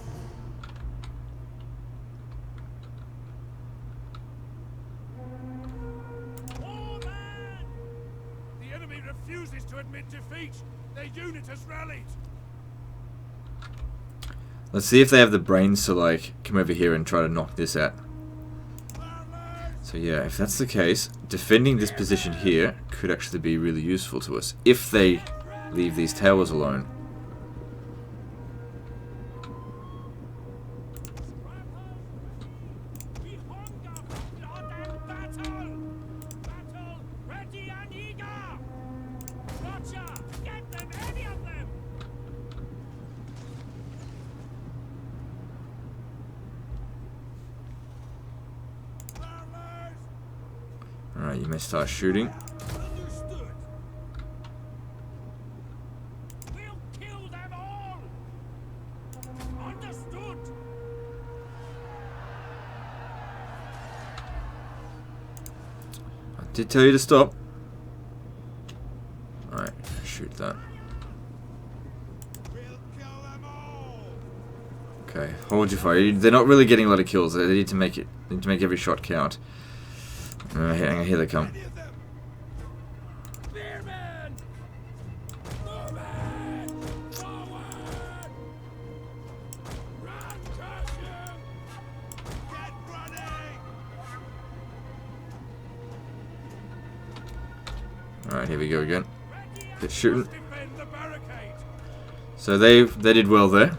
The enemy refuses to admit defeat. Their unit has rallied. Let's see if they have the brains to, like, come over here and try to knock this out. So yeah, if that's the case, defending this position here could actually be really useful to us, if they leave these towers alone. Alright, you may start shooting. Understood. We'll kill them all. Understood. I did tell you to stop. Alright, shoot that. We'll kill them all. Okay, hold your fire. They're not really getting a lot of kills. They need to make every shot count. Here they come. Spearmen! Moving! Forward! Run, curse you! Get running! Alright, here we go again. Get shooting. Defend the barricade. So they did well there.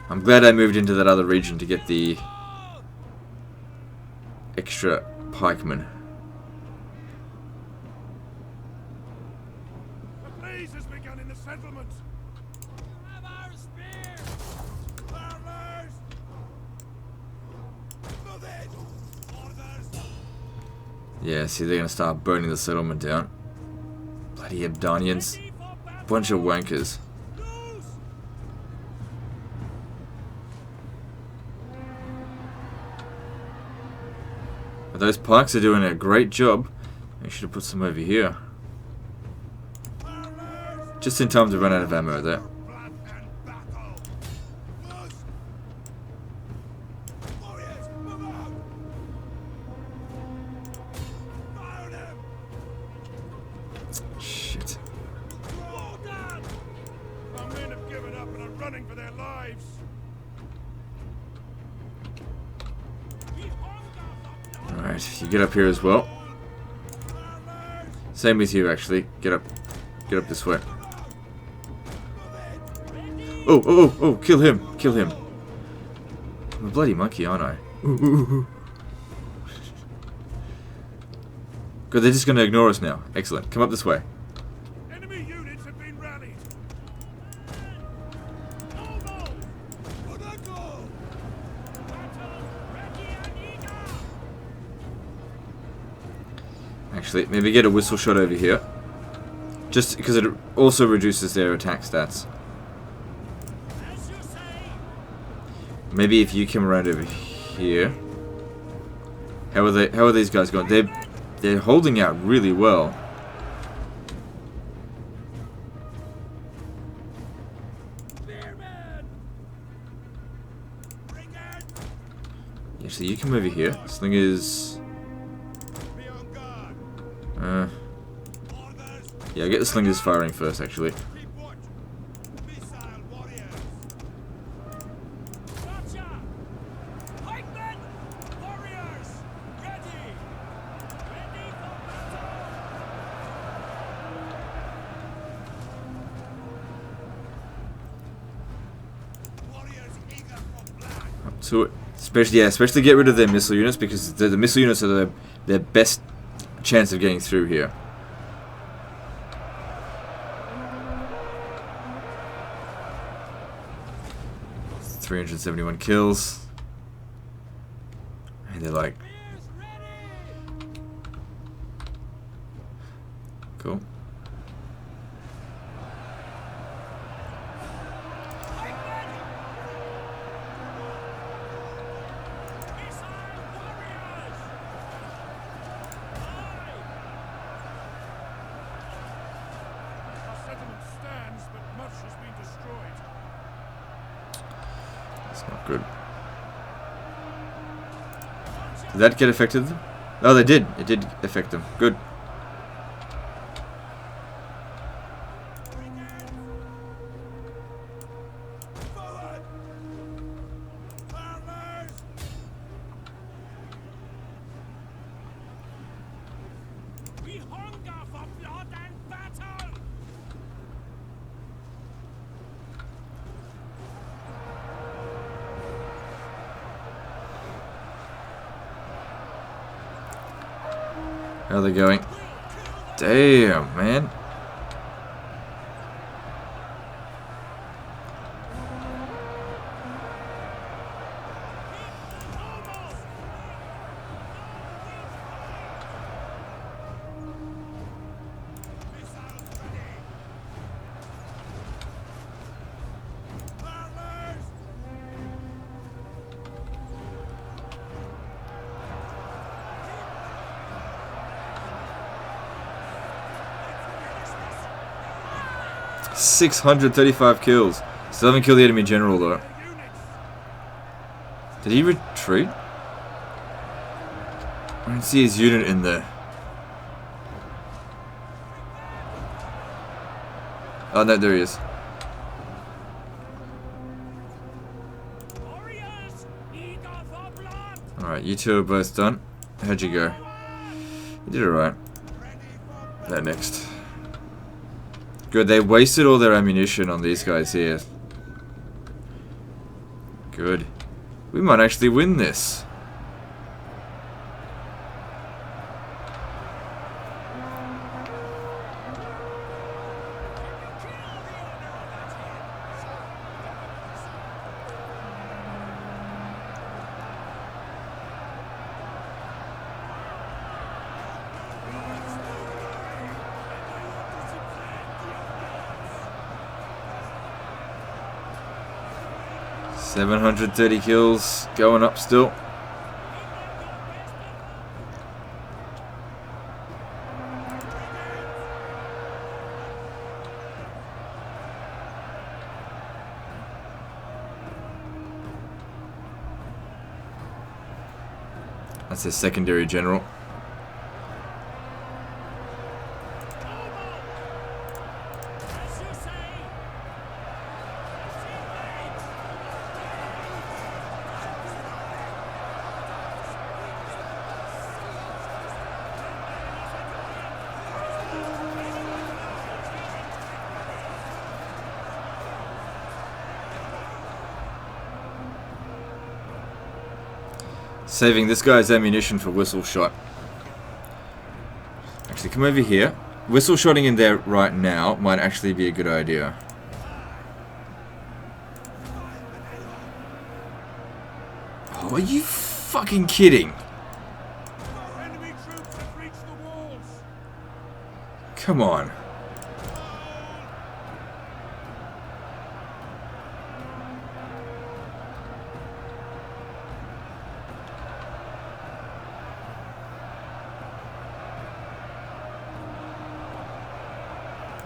I'm glad I moved into that other region to get the extra pikemen. A blaze has begun in the settlement. Have our spears! Armors! Move it! Orders! Yeah, see, they're gonna start burning the settlement down. Bloody Caledonians. Ready for battle! Bunch of wankers. Loose! But those pikes are doing a great job. I should have put some over here. Just in time to run out of ammo there. Shit. Our men have given up and are running for their lives. Alright, you get up here as well. Same with you, actually. Get up. Get up this way. Oh, oh, oh, oh, kill him. Kill him. I'm a bloody monkey, aren't I? Good, they're just going to ignore us now. Excellent. Come up this way. Enemy units have been rallied. Actually, maybe get a whistle shot over here. Just because it also reduces their attack stats. Maybe if you come around over here. How are these guys going? They're holding out really well. Yeah, so you come over here. This thing is yeah, get the slingers firing first, actually. Up to it. Especially get rid of their missile units, because the missile units are their best chance of getting through here. $371 kills. And they're like, cool. That's not good. Did that get affected? Oh, they did. It did affect them. Good. We hunger for blood and battle. How are they going? Damn, man. $635 kills. Still haven't killed the enemy general though. Did he retreat? I don't see his unit in there. Oh no, there he is. Alright, you two are both done. How'd you go? You did alright. That next. Good, they wasted all their ammunition on these guys here. Good. We might actually win this. $730 kills, going up still. That's their secondary general. As you say. Saving this guy's ammunition for whistle shot. Actually, come over here. Whistle shotting in there right now might actually be a good idea. Oh, are you fucking kidding? Enemy troops have reached the walls. Come on.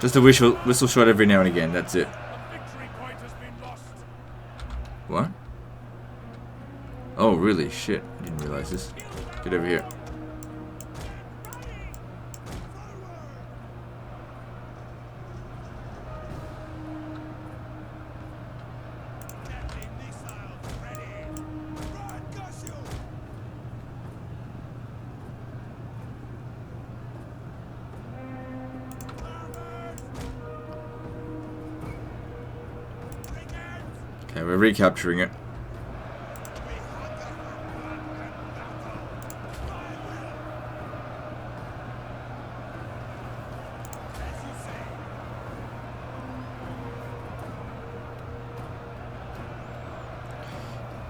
Just a whistle shot every now and again, that's it. The victory point has been lost. What? Oh, really? Shit. I didn't realize this. Get over here. Deadly missiles ready. Run, Gushu. Okay, we're recapturing it.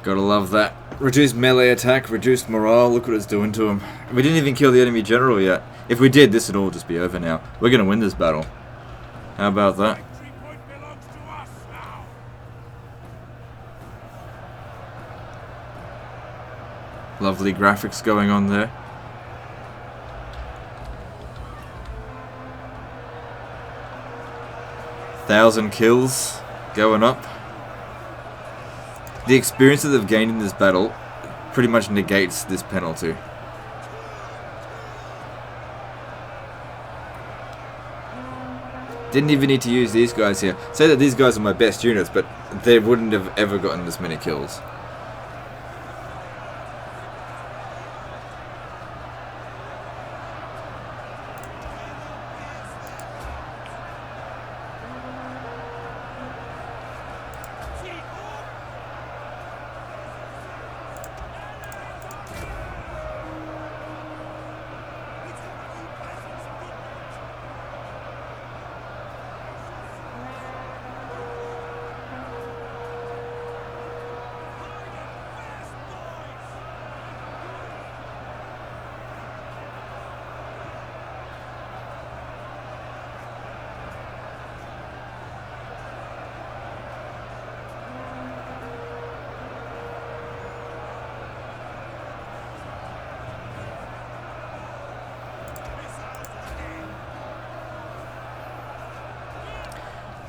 Gotta love that. Reduced melee attack, reduced morale, look what it's doing to him. We didn't even kill the enemy general yet. If we did, this would all just be over now. We're gonna win this battle. How about that? Victory point belongs to us now. Lovely graphics going on there. Thousand kills going up. The experience that they've gained in this battle pretty much negates this penalty. Didn't even need to use these guys here. Say that these guys are my best units, but they wouldn't have ever gotten this many kills.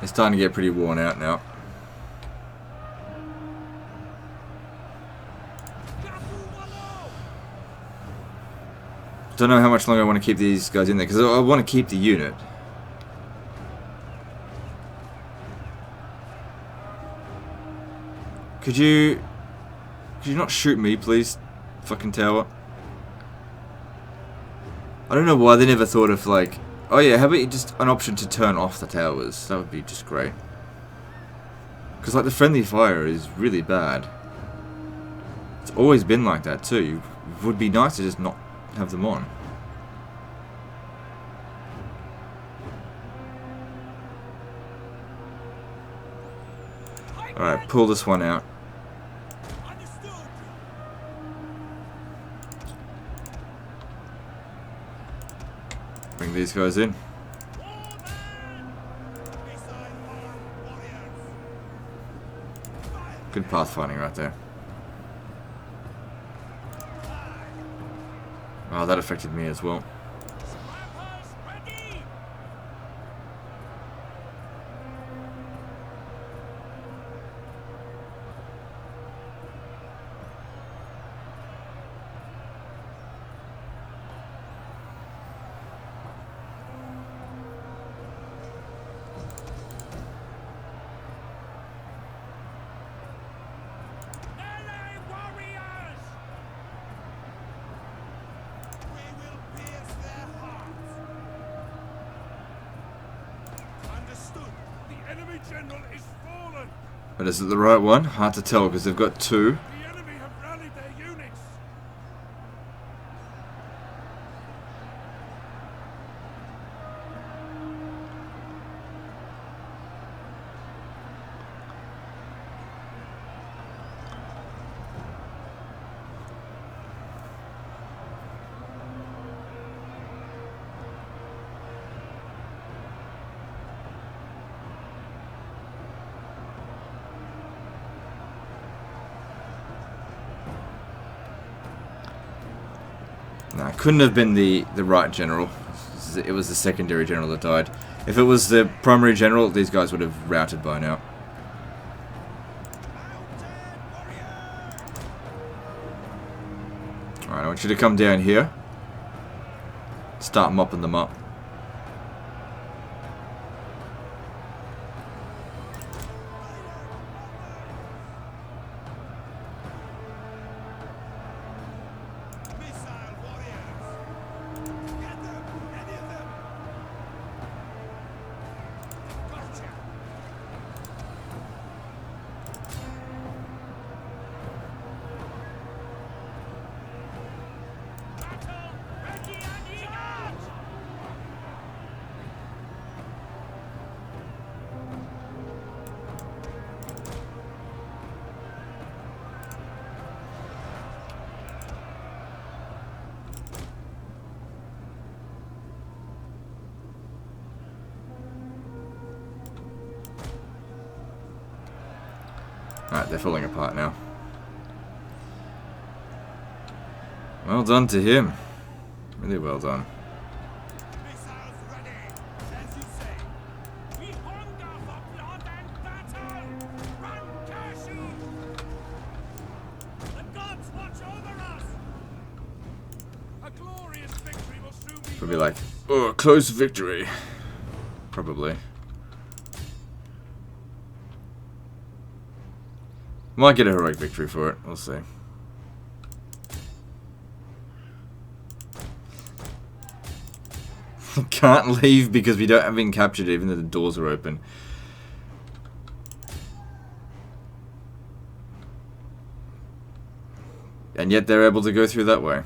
It's starting to get pretty worn out now. Don't know how much longer I want to keep these guys in there, because I want to keep the unit. Could you not shoot me, please? Fucking tower. I don't know why they never thought of, like, oh yeah, how about you just an option to turn off the towers? That would be just great. Because, like, the friendly fire is really bad. It's always been like that, too. It would be nice to just not have them on. Alright, pull this one out. Bring these guys in. Good pathfinding right there. Oh, that affected me as well. general is fallen. But is it the right one? Hard to tell because they've got two. The enemy have rallied their units. No, it couldn't have been the right general. It was the secondary general that died. If it was the primary general, these guys would have routed by now. Alright, I want you to come down here. Start mopping them up. Alright, they're falling apart now. Well done to him. Really well done. Missiles ready. As you say. We hunger for blood and battle. Run, Cashew. The gods watch over us. A glorious victory will soon be. Probably like, oh, close victory. Probably. Might get a heroic victory for it. We'll see. Can't leave because we haven't been captured even though the doors are open. And yet they're able to go through that way.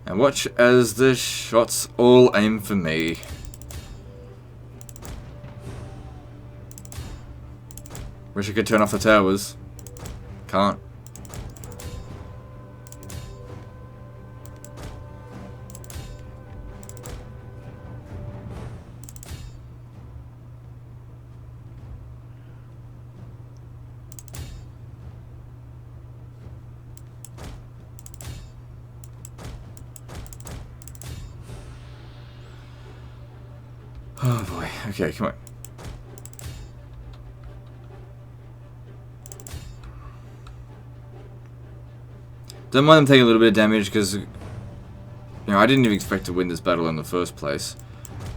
And watch as the shots all aim for me. Wish I could turn off the towers. Can't. Oh boy. Okay, come on. Don't mind them taking a little bit of damage because, you know, I didn't even expect to win this battle in the first place.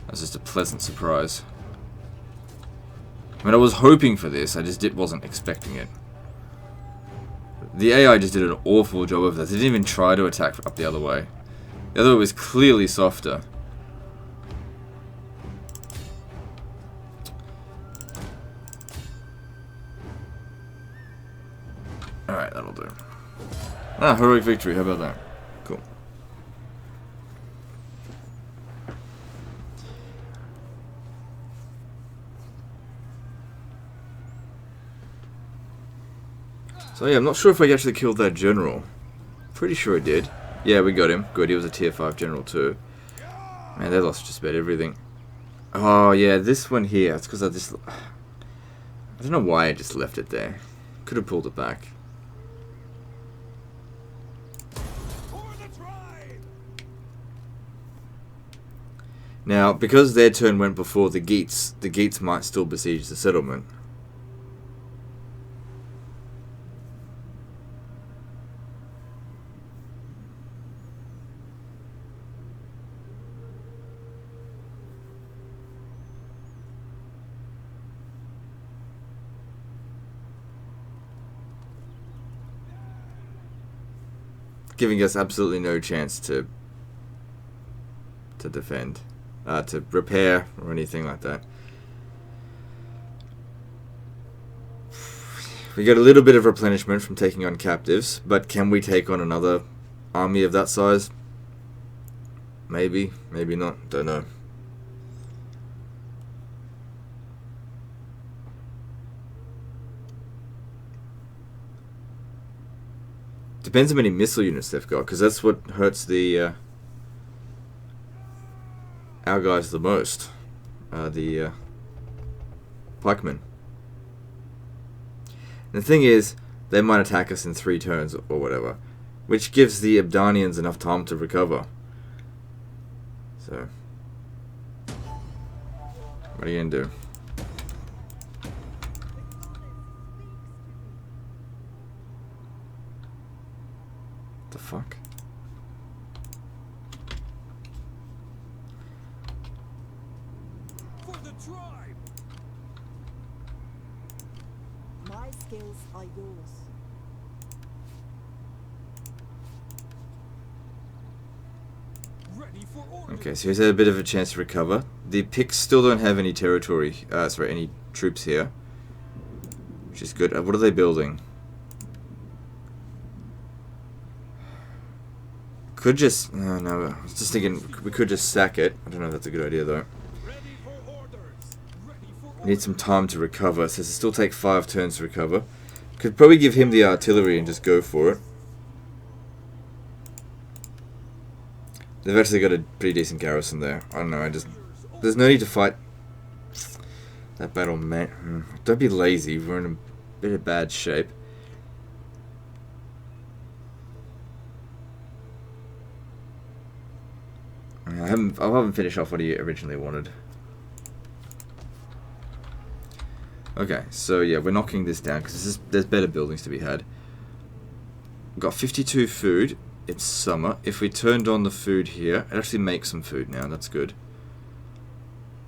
That's just a pleasant surprise. I mean, I was hoping for this, I just wasn't expecting it. The AI just did an awful job of that. They didn't even try to attack up the other way. The other way was clearly softer. Alright, that'll do. Ah, heroic victory, how about that? Cool. So yeah, I'm not sure if I actually killed that general. Pretty sure I did. Yeah, we got him. Good, he was a tier 5 general too. Man, they lost just about everything. Oh yeah, this one here, it's because I don't know why I just left it there. Could have pulled it back. Now, because their turn went before the Geats might still besiege the settlement. giving us absolutely no chance to defend, to repair or anything like that. We got a little bit of replenishment from taking on captives, but can we take on another army of that size? Maybe, maybe not, don't know. Depends how many missile units they've got, because that's what hurts the our guys the most. The pikemen. The thing is, they might attack us in 3 turns or whatever, which gives the Caledonians enough time to recover. So, what are you gonna do? The fuck? For the tribe. My skills are yours. Ready for order. Okay, so he's had a bit of a chance to recover. The Picts still don't have any territory, any troops here, which is good. What are they building? Could just, no, I was just thinking we could just sack it. I don't know if that's a good idea though. Ready for orders. Ready for orders. Need some time to recover, so it'll still take 5 turns to recover. Could probably give him the artillery and just go for it. They've actually got a pretty decent garrison there. I don't know, there's no need to fight that battle, man. Don't be lazy, we're in a bit of bad shape. I haven't finished off what he originally wanted. Okay, so yeah, we're knocking this down because there's better buildings to be had. We've got 52 food. It's summer. If we turned on the food here, it actually makes some food now. That's good.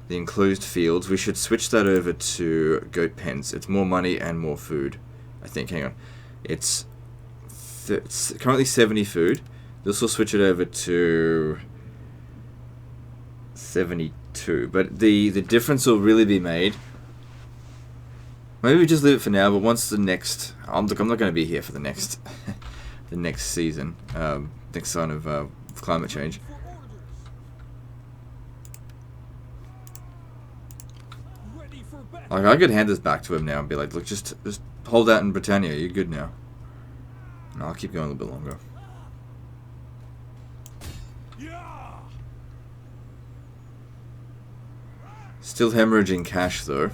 The enclosed fields. We should switch that over to goat pens. It's more money and more food, I think. Hang on. It's currently 70 food. This will switch it over to 72. But the difference will really be made. Maybe we just leave it for now. But once the next, I'm not going to be here for the next. The next season, next sign of climate change. Like, I could hand this back to him now and be like, look, just hold out in Britannia, you're good now. And I'll keep going a little bit longer. Still hemorrhaging cash though.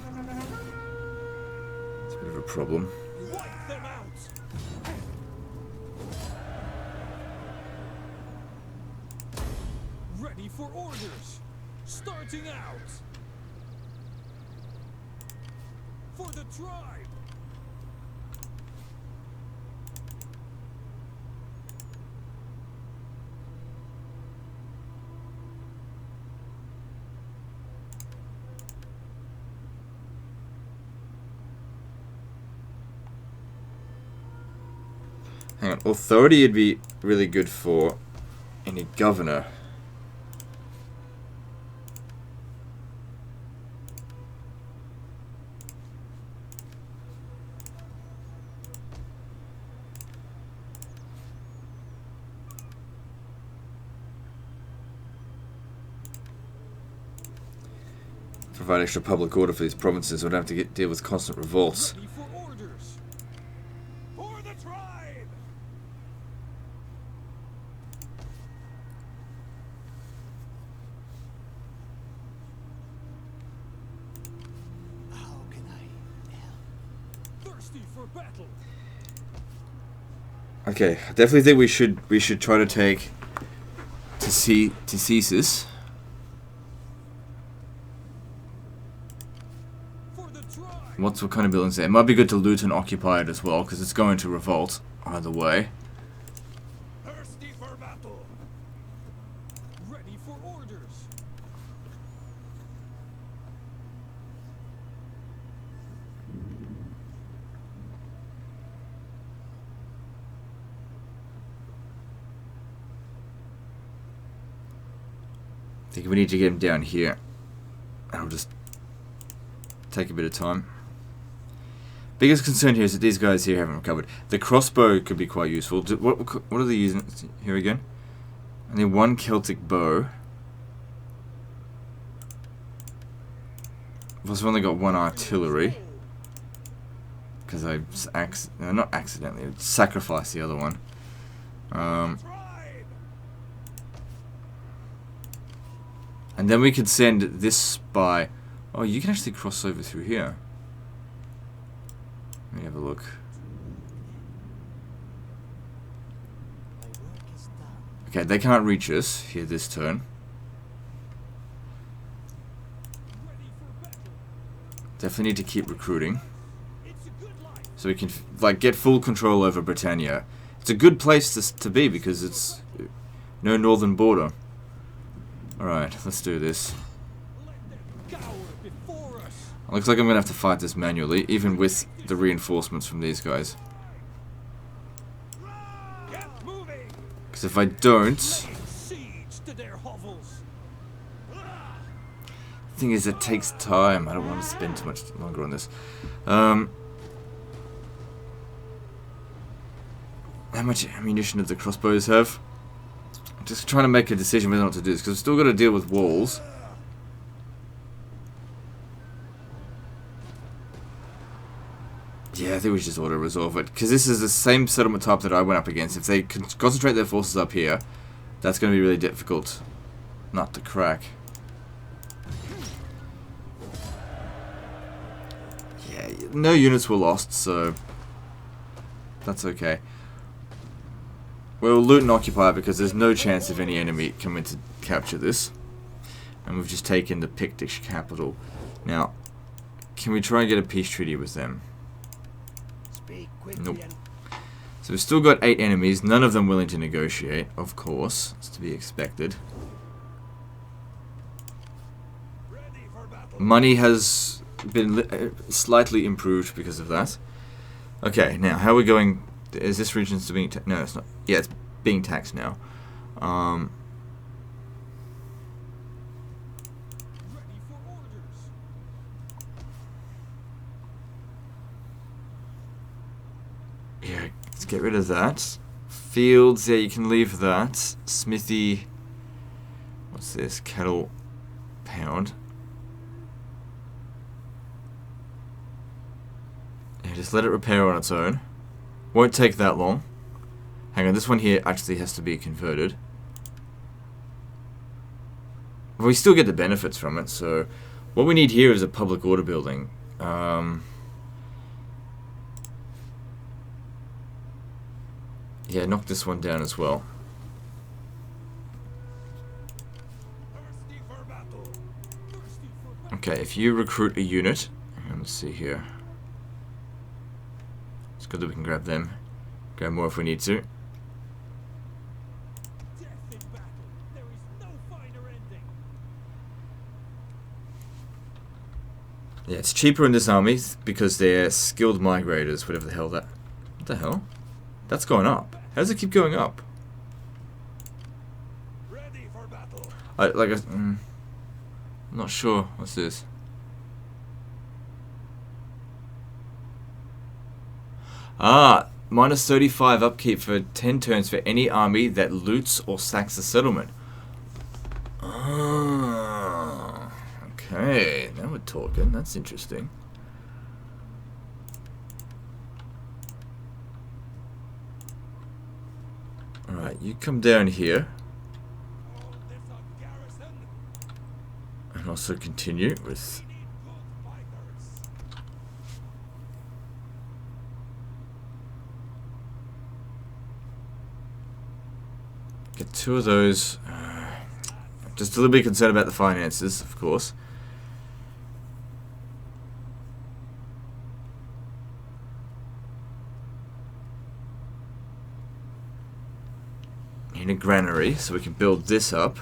It's a bit of a problem. For orders, starting out. For the tribe. Hang on, authority would be really good for any governor. Provide extra public order for these provinces. We'd have to deal with constant revolts. Ready for orders. For the tribe. How can I help? Thirsty for battle. Okay, I definitely think we should try to take Theseus. What kind of buildings there? It might be good to loot and occupy it as well, because it's going to revolt either way. Thirsty for battle. Ready for orders. I think we need to get him down here. That'll just take a bit of time. Biggest concern here is that these guys here haven't recovered. The crossbow could be quite useful. What are they using here again? Only one Celtic bow. Plus, I've only got one artillery. Because I not accidentally, I sacrificed the other one. And then we could send this spy. Oh, you can actually cross over through here. Let me have a look. Okay, they can't reach us here this turn. Definitely need to keep recruiting. So we can like get full control over Britannia. It's a good place to be because it's no northern border. Alright, let's do this. Looks like I'm gonna have to fight this manually, even with the reinforcements from these guys. Because if I don't... The thing is, it takes time. I don't want to spend too much longer on this. How much ammunition do the crossbows have? I'm just trying to make a decision whether or not to do this, because I've still got to deal with walls. Yeah, I think we should just auto-resolve it, because this is the same settlement type that I went up against. If they can concentrate their forces up here, that's going to be really difficult not to crack. Yeah, no units were lost, so that's okay. We'll loot and occupy it because there's no chance of any enemy coming to capture this. And we've just taken the Pictish capital. Now, can we try and get a peace treaty with them? Nope. So we've still got 8 enemies, none of them willing to negotiate, of course. It's to be expected. Money has been slightly improved because of that. Okay, now, how are we going? Is this region still being taxed? No, it's not. Yeah, it's being taxed now. Yeah, let's get rid of that. Fields, yeah, you can leave that. Smithy. What's this? Cattle pound. Yeah, just let it repair on its own. Won't take that long. Hang on, this one here actually has to be converted. But we still get the benefits from it, so what we need here is a public order building. Yeah, knock this one down as well. Okay, if you recruit a unit, let's see here. It's good that we can grab them. Grab more if we need to. Yeah, it's cheaper in this army because they're skilled migrators, whatever the hell that... What the hell? That's going up. How does it keep going up? I'm not sure. What's this? Ah, minus 35 upkeep for 10 turns for any army that loots or sacks a settlement. Ah, okay. Now we're talking. That's interesting. Alright, you come down here. And also continue with... Get 2 of those. Just a little bit concerned about the finances, of course. In a granary, so we can build this up.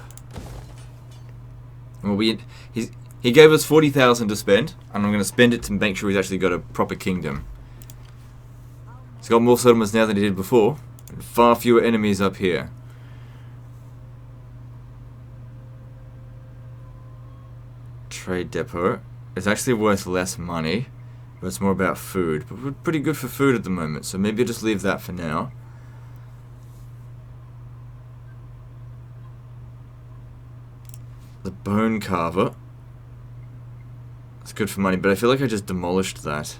Well, he gave us 40,000 to spend, and I'm going to spend it to make sure he's actually got a proper kingdom. He's got more settlements now than he did before, and far fewer enemies up here. Trade depot. It's actually worth less money, but it's more about food. But we're pretty good for food at the moment, so maybe just leave that for now. The bone carver. It's good for money, but I feel like I just demolished that.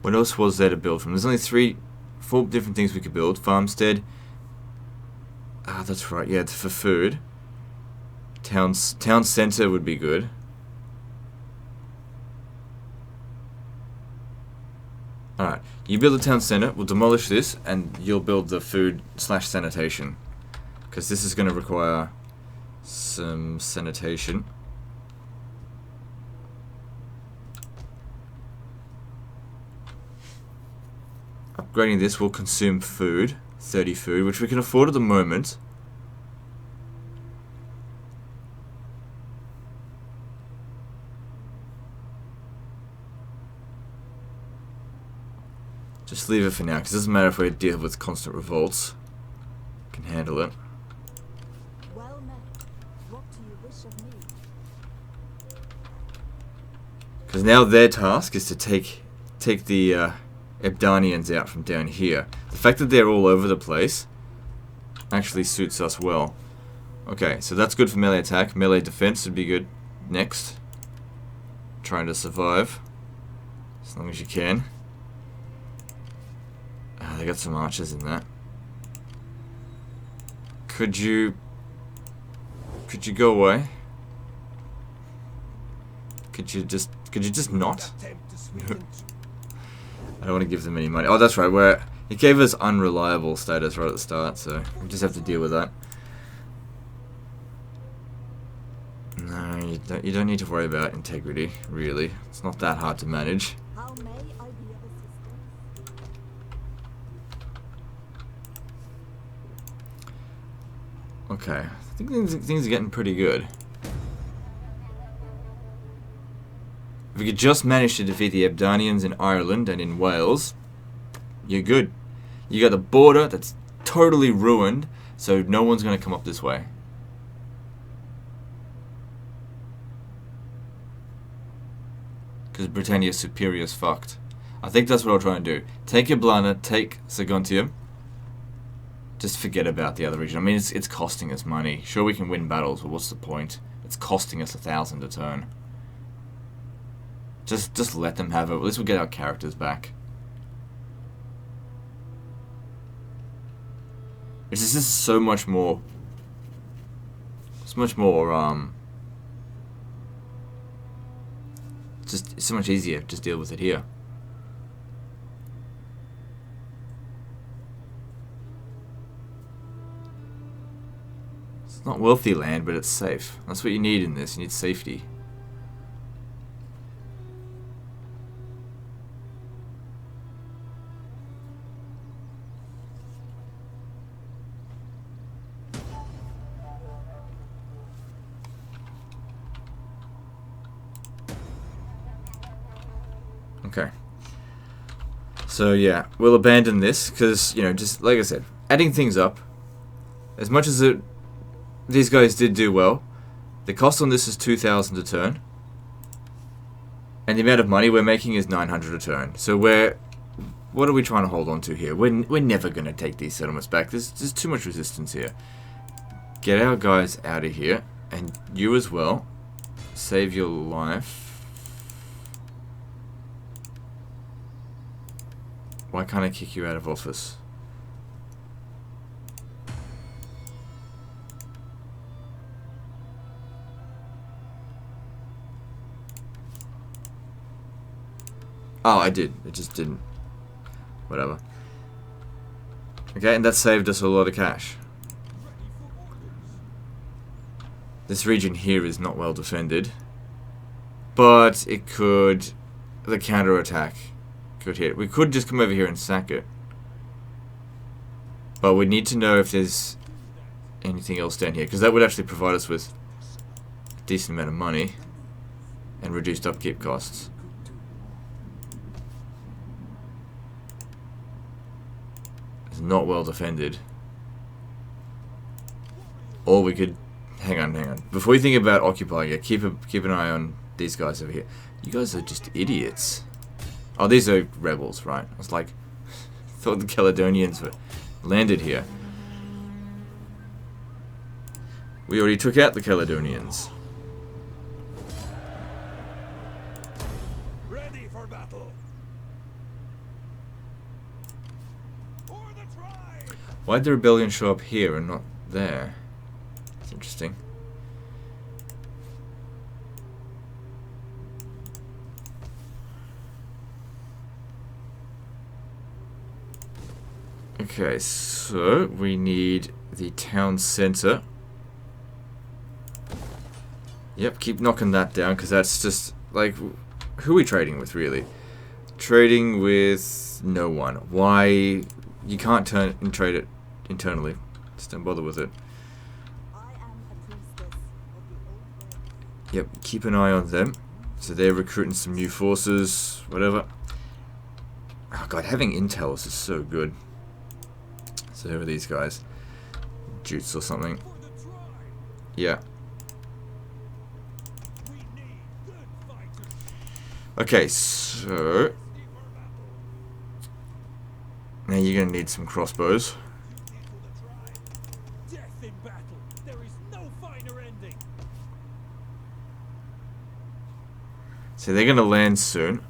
What else was there to build from? There's only 4 different things we could build. Farmstead. Ah, that's right. Yeah, it's for food. Town center would be good. Alright, you build the town center, we'll demolish this, and you'll build the food / sanitation. Because this is going to require some sanitation. Upgrading this will consume food, 30 food, which we can afford at the moment. Just leave it for now, because it doesn't matter if we deal with constant revolts. We can handle it. Well met. What do you wish of me? Because now their task is to take the Caledonians out from down here. The fact that they're all over the place actually suits us well. Okay, so that's good for melee attack. Melee defense would be good next. Trying to survive as long as you can. They got some archers in that. Could you go away? Could you just not? Attempt to sweeten I don't want to give them any money. Oh, that's right. It gave us unreliable status right at the start, so we just have to deal with that. No, you don't need to worry about integrity, really. It's not that hard to manage. How may I be of assistance? Okay, I think things are getting pretty good. If we could just manage to defeat the Caledonians in Ireland and in Wales, you're good. You got the border that's totally ruined, so no one's going to come up this way. Because Britannia's Superior's fucked. I think that's what I'll try and do. Take Yablana, take Saguntium. Just forget about the other region. I mean, it's costing us money. Sure, we can win battles, but what's the point? It's costing us 1,000 a turn. Just let them have it. At least we'll get our characters back. It's just so much more. It's much more. It's so much easier. Just deal with it here. It's not wealthy land, but it's safe. That's what you need in this. You need safety. Okay. So yeah, we'll abandon this because, you know, just like I said, adding things up. As much as these guys did do well, the cost on this is 2,000 a turn, and the amount of money we're making is 900 a turn. So what are we trying to hold on to here? We're never going to take these settlements back. There's too much resistance here. Get our guys out of here, and you as well. Save your life. Why can't I kick you out of office? Oh, I did. It just didn't. Whatever. Okay, and that saved us a lot of cash. This region here is not well defended, but it could. The counter-attack could hit. We could just come over here and sack it, but we need to know if there's anything else down here, because that would actually provide us with a decent amount of money and reduced upkeep costs. It's not well defended. Or we could... Hang on. Before you think about occupying it, keep an eye on these guys over here. You guys are just idiots. Oh, these are rebels, right? I was like... thought the Caledonians were landed here. We already took out the Caledonians. Ready for battle. For the tribe. Why'd the rebellion show up here and not there? It's interesting. Okay, so we need the town center. Yep, keep knocking that down, because that's just, like, who are we trading with, really? Trading with no one. Why? You can't turn and trade it internally. Just don't bother with it. I am a priestess of the old ways. Yep, keep an eye on them. So they're recruiting some new forces, whatever. Oh god, having intel is just so good. So who are these guys? Jutes or something. For the tribe. Yeah. We need good fighters. Okay, so... Ready for battle. now you're going to need some crossbows. Duty to the tribe. Death in battle. There is no finer ending. So they're going to land soon.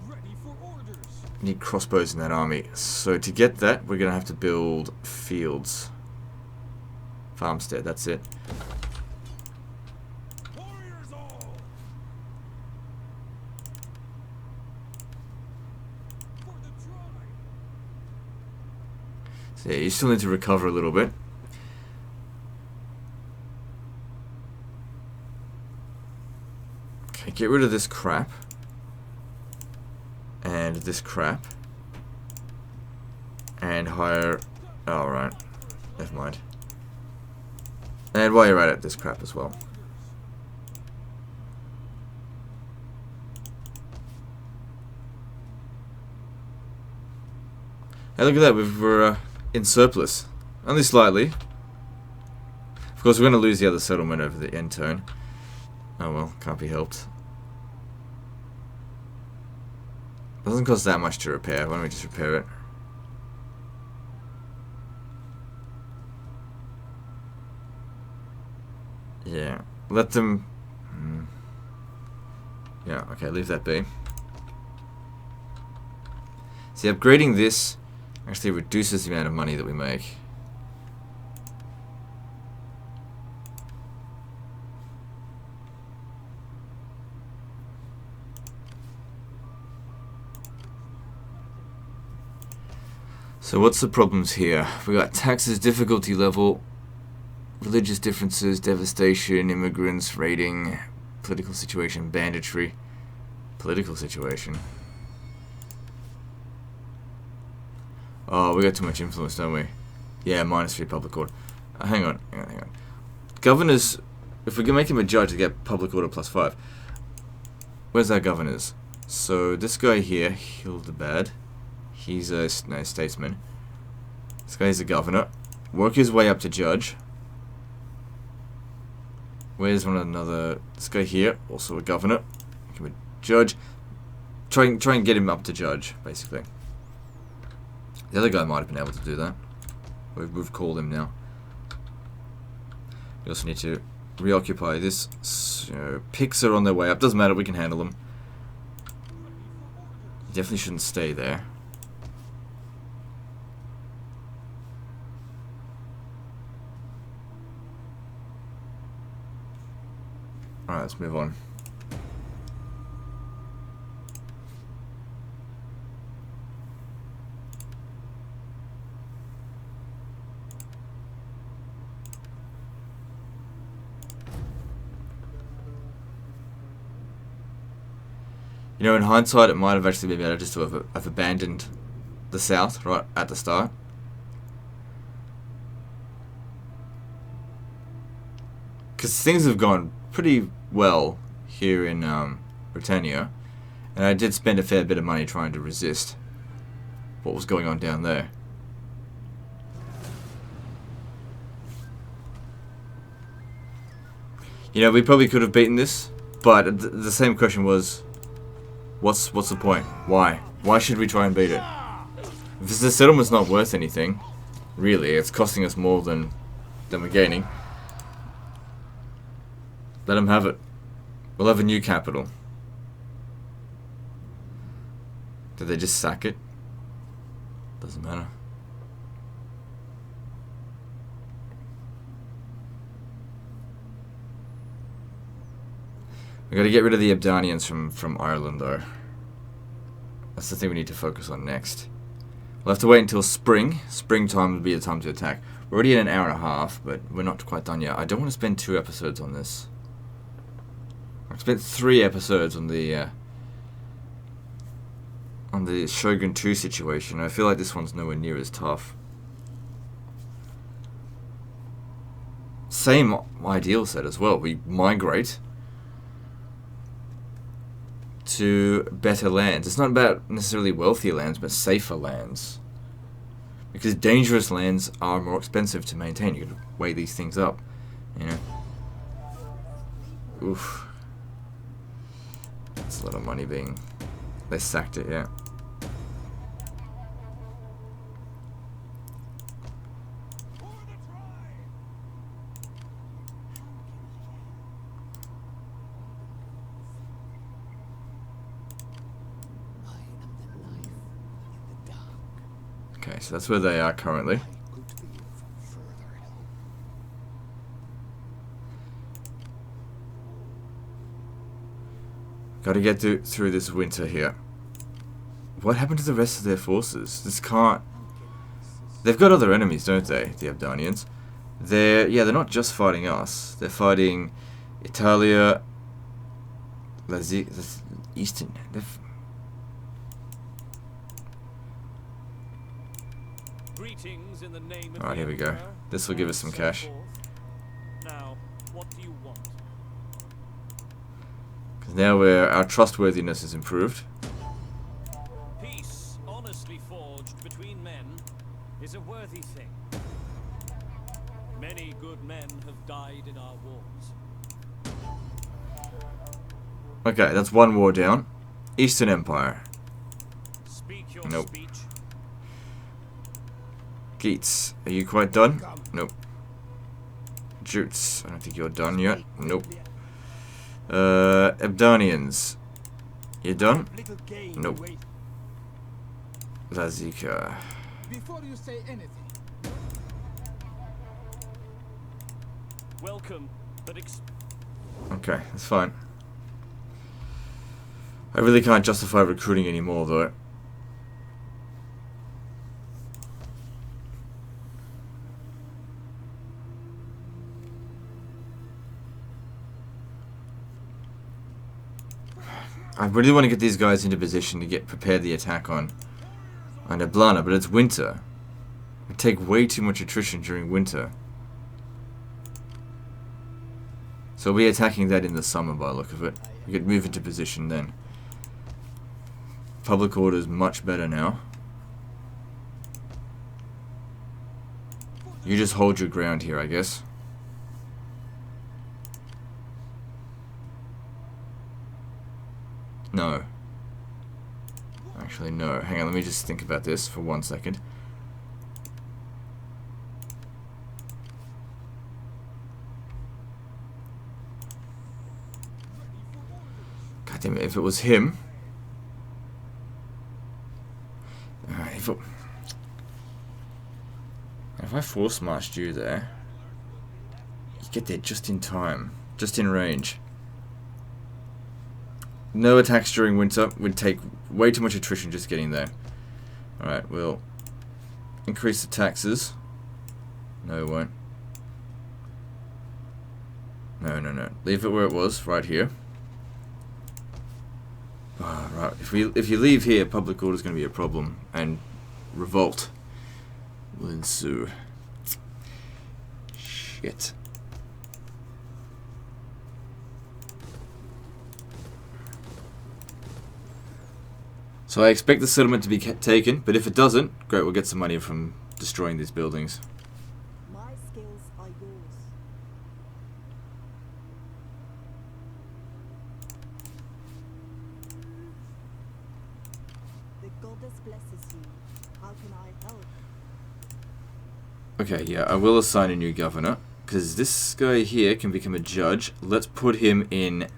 Ready for orders. Need crossbows in that army. So to get that, we're going to have to build fields. Farmstead, that's it. Warriors all. For the tribe. So yeah, you still need to recover a little bit. Okay, get rid of this crap. And this crap. And hire... oh, right. Never mind. And while you're at it, this crap as well. Hey, look at that, we're in surplus. Only slightly. Of course, we're going to lose the other settlement over the end turn. Oh well, can't be helped. Doesn't cost that much to repair. Why don't we just repair it? Yeah. Let them... yeah, okay, leave that be. See, upgrading this actually reduces the amount of money that we make. So what's the problems here? We got taxes, difficulty level, religious differences, devastation, immigrants, raiding, political situation, banditry, political situation. Oh, we got too much influence, don't we? Yeah, -3 public order. Hang on. Governors, if we can make him a judge to get public order +5. Where's our governors? So this guy here, Hildebad. He's a no, statesman. This guy's a governor. Work his way up to judge. Where's one another? This guy here, also a governor. Become a judge. Try and get him up to judge, basically. The other guy might have been able to do that. We've called him now. We also need to reoccupy this. So, picks are on their way up. Doesn't matter, we can handle them. You definitely shouldn't stay there. Alright, let's move on. You know, in hindsight, it might have actually been better just to have abandoned the south right at the start. Because things have gone pretty well here in Britannia, and I did spend a fair bit of money trying to resist what was going on down there. You know, we probably could have beaten this, but the same question was, what's the point? Why? Why should we try and beat it? If the settlement's not worth anything, really, it's costing us more than we're gaining. Let them have it. We'll have a new capital. Did they just sack it? Doesn't matter. We got to get rid of the Caledonians from Ireland, though. That's the thing we need to focus on next. We'll have to wait until spring. Springtime would be the time to attack. We're already in an hour and a half, but we're not quite done yet. I don't want to spend 2 episodes on this. I've spent 3 episodes on the Shogun 2 situation. I feel like this one's nowhere near as tough. Same ideal set as well. We migrate to better lands. It's not about necessarily wealthier lands, but safer lands. Because dangerous lands are more expensive to maintain. You gotta weigh these things up, you know. Oof. That's a lot of money being... They sacked it, yeah. Okay, so that's where they are currently. Got to get through this winter here. What happened to the rest of their forces? This can't... They've got other enemies, don't they? The Caledonians. They're not just fighting us. They're fighting Italia, the Eastern... Alright, here we go. This will give us some cash. Now, what do you want? Because now our trustworthiness is improved. Peace, honestly forged between men, is a worthy thing. Many good men have died in our wars. Okay, that's 1 war down. Eastern Empire. Speak your Nope. speech. Geats, are you quite done? Nope. Jutes, I don't think you're done yet. Nope. Caledonians, you done? Nope. Lazika. Before you say anything, Welcome, but Okay, that's fine. I really can't justify recruiting anymore, though. I really want to get these guys into position to prepare the attack on Eblana, but it's winter. We take way too much attrition during winter. So we'll be attacking that in the summer by the look of it. We could move into position then. Public order is much better now. You just hold your ground here, I guess. No. Actually, no. Hang on, let me just think about this for 1 second. God damn it, if it was him... If I force marched you there, you get there just in time. Just in range. No attacks during winter. Would take way too much attrition just getting there. Alright, we'll increase the taxes. No, it won't. No, no, no. Leave it where it was, right here. Oh, right. If you leave here, public order is going to be a problem, and revolt will ensue. Shit. So I expect the settlement to be taken, but if it doesn't, great, we'll get some money from destroying these buildings. My skills are yours. goddess blesses you. How can I help? Okay, yeah, I will assign a new governor. Because this guy here can become a judge. Let's put him in...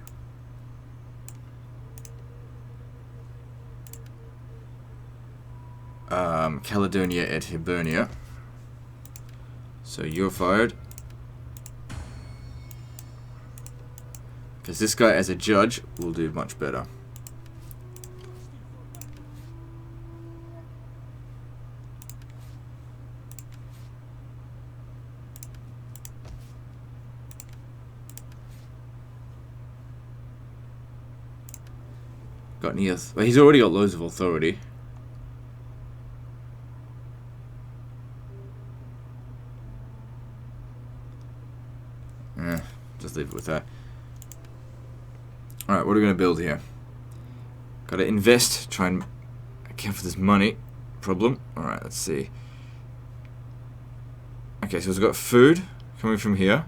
Caledonia et Hibernia. So you're fired. Because this guy as a judge will do much better. Got any well, he's already got loads of authority. Just leave it with that. Alright, what are we going to build here? Got to invest, try and account for this money problem. Alright, let's see. Okay, so it's got food coming from here.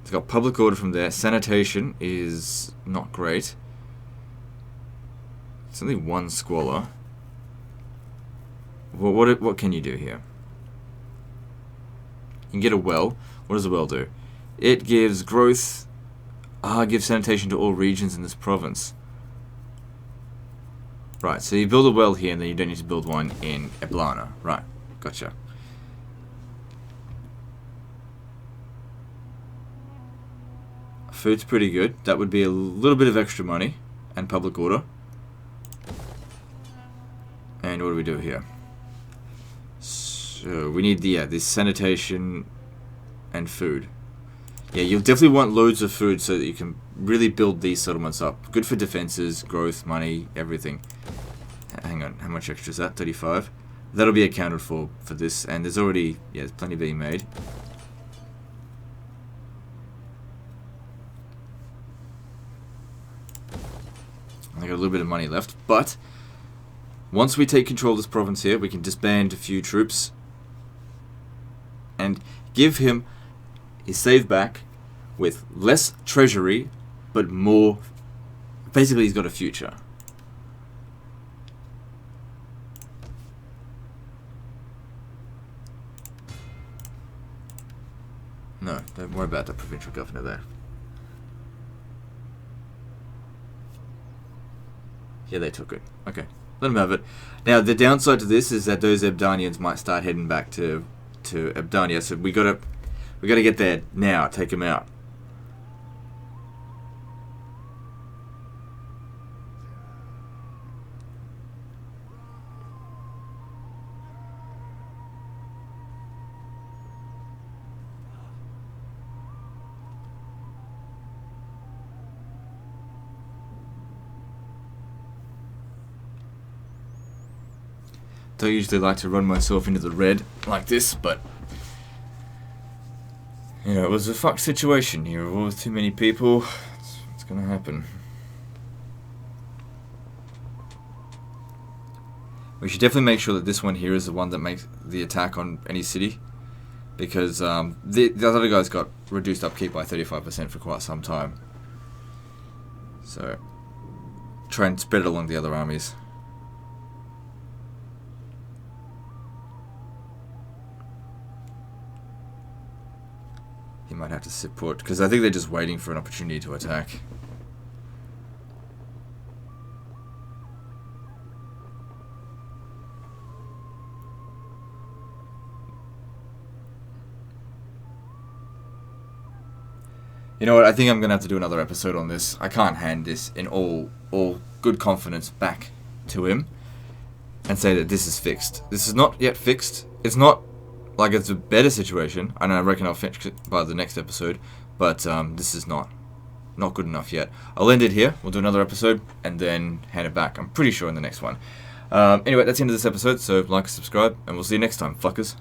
It's got public order from there. Sanitation is not great. It's only one squalor. Well, what can you do here? You can get a well. What does a well do? It gives growth. Gives sanitation to all regions in this province. Right, so you build a well here and then you don't need to build one in Eblana. Right, gotcha. Food's pretty good. That would be a little bit of extra money and public order. And what do we do here? So we need this sanitation and food. Yeah, you'll definitely want loads of food so that you can really build these settlements up. Good for defenses, growth, money, everything. Hang on, how much extra is that? 35? That'll be accounted for this, and there's already, there's plenty being made. I got a little bit of money left, but once we take control of this province here, we can disband a few troops and give him his save back with less treasury, but more. Basically, he's got a future. No, don't worry about the provincial governor there. Yeah, they took it. Okay, let them have it. Now, the downside to this is that those Caledonians might start heading back to Ebdania, so we gotta get there now. Take them out. Don't usually like to run myself into the red like this, but you know, it was a fucked situation here. With too many people, it's gonna happen. We should definitely make sure that this one here is the one that makes the attack on any city, because the other guys got reduced upkeep by 35% for quite some time. So try and spread it along the other armies. He might have to support, because I think they're just waiting for an opportunity to attack. You know what, I think I'm going to have to do another episode on this. I can't hand this in all good confidence back to him and say that this is fixed. This is not yet fixed. It's not like it's a better situation, and I reckon I'll finish it by the next episode, but this is not good enough yet. I'll end it here, we'll do another episode, and then hand it back, I'm pretty sure, in the next one. Anyway, that's the end of this episode, so like and subscribe, and we'll see you next time, fuckers.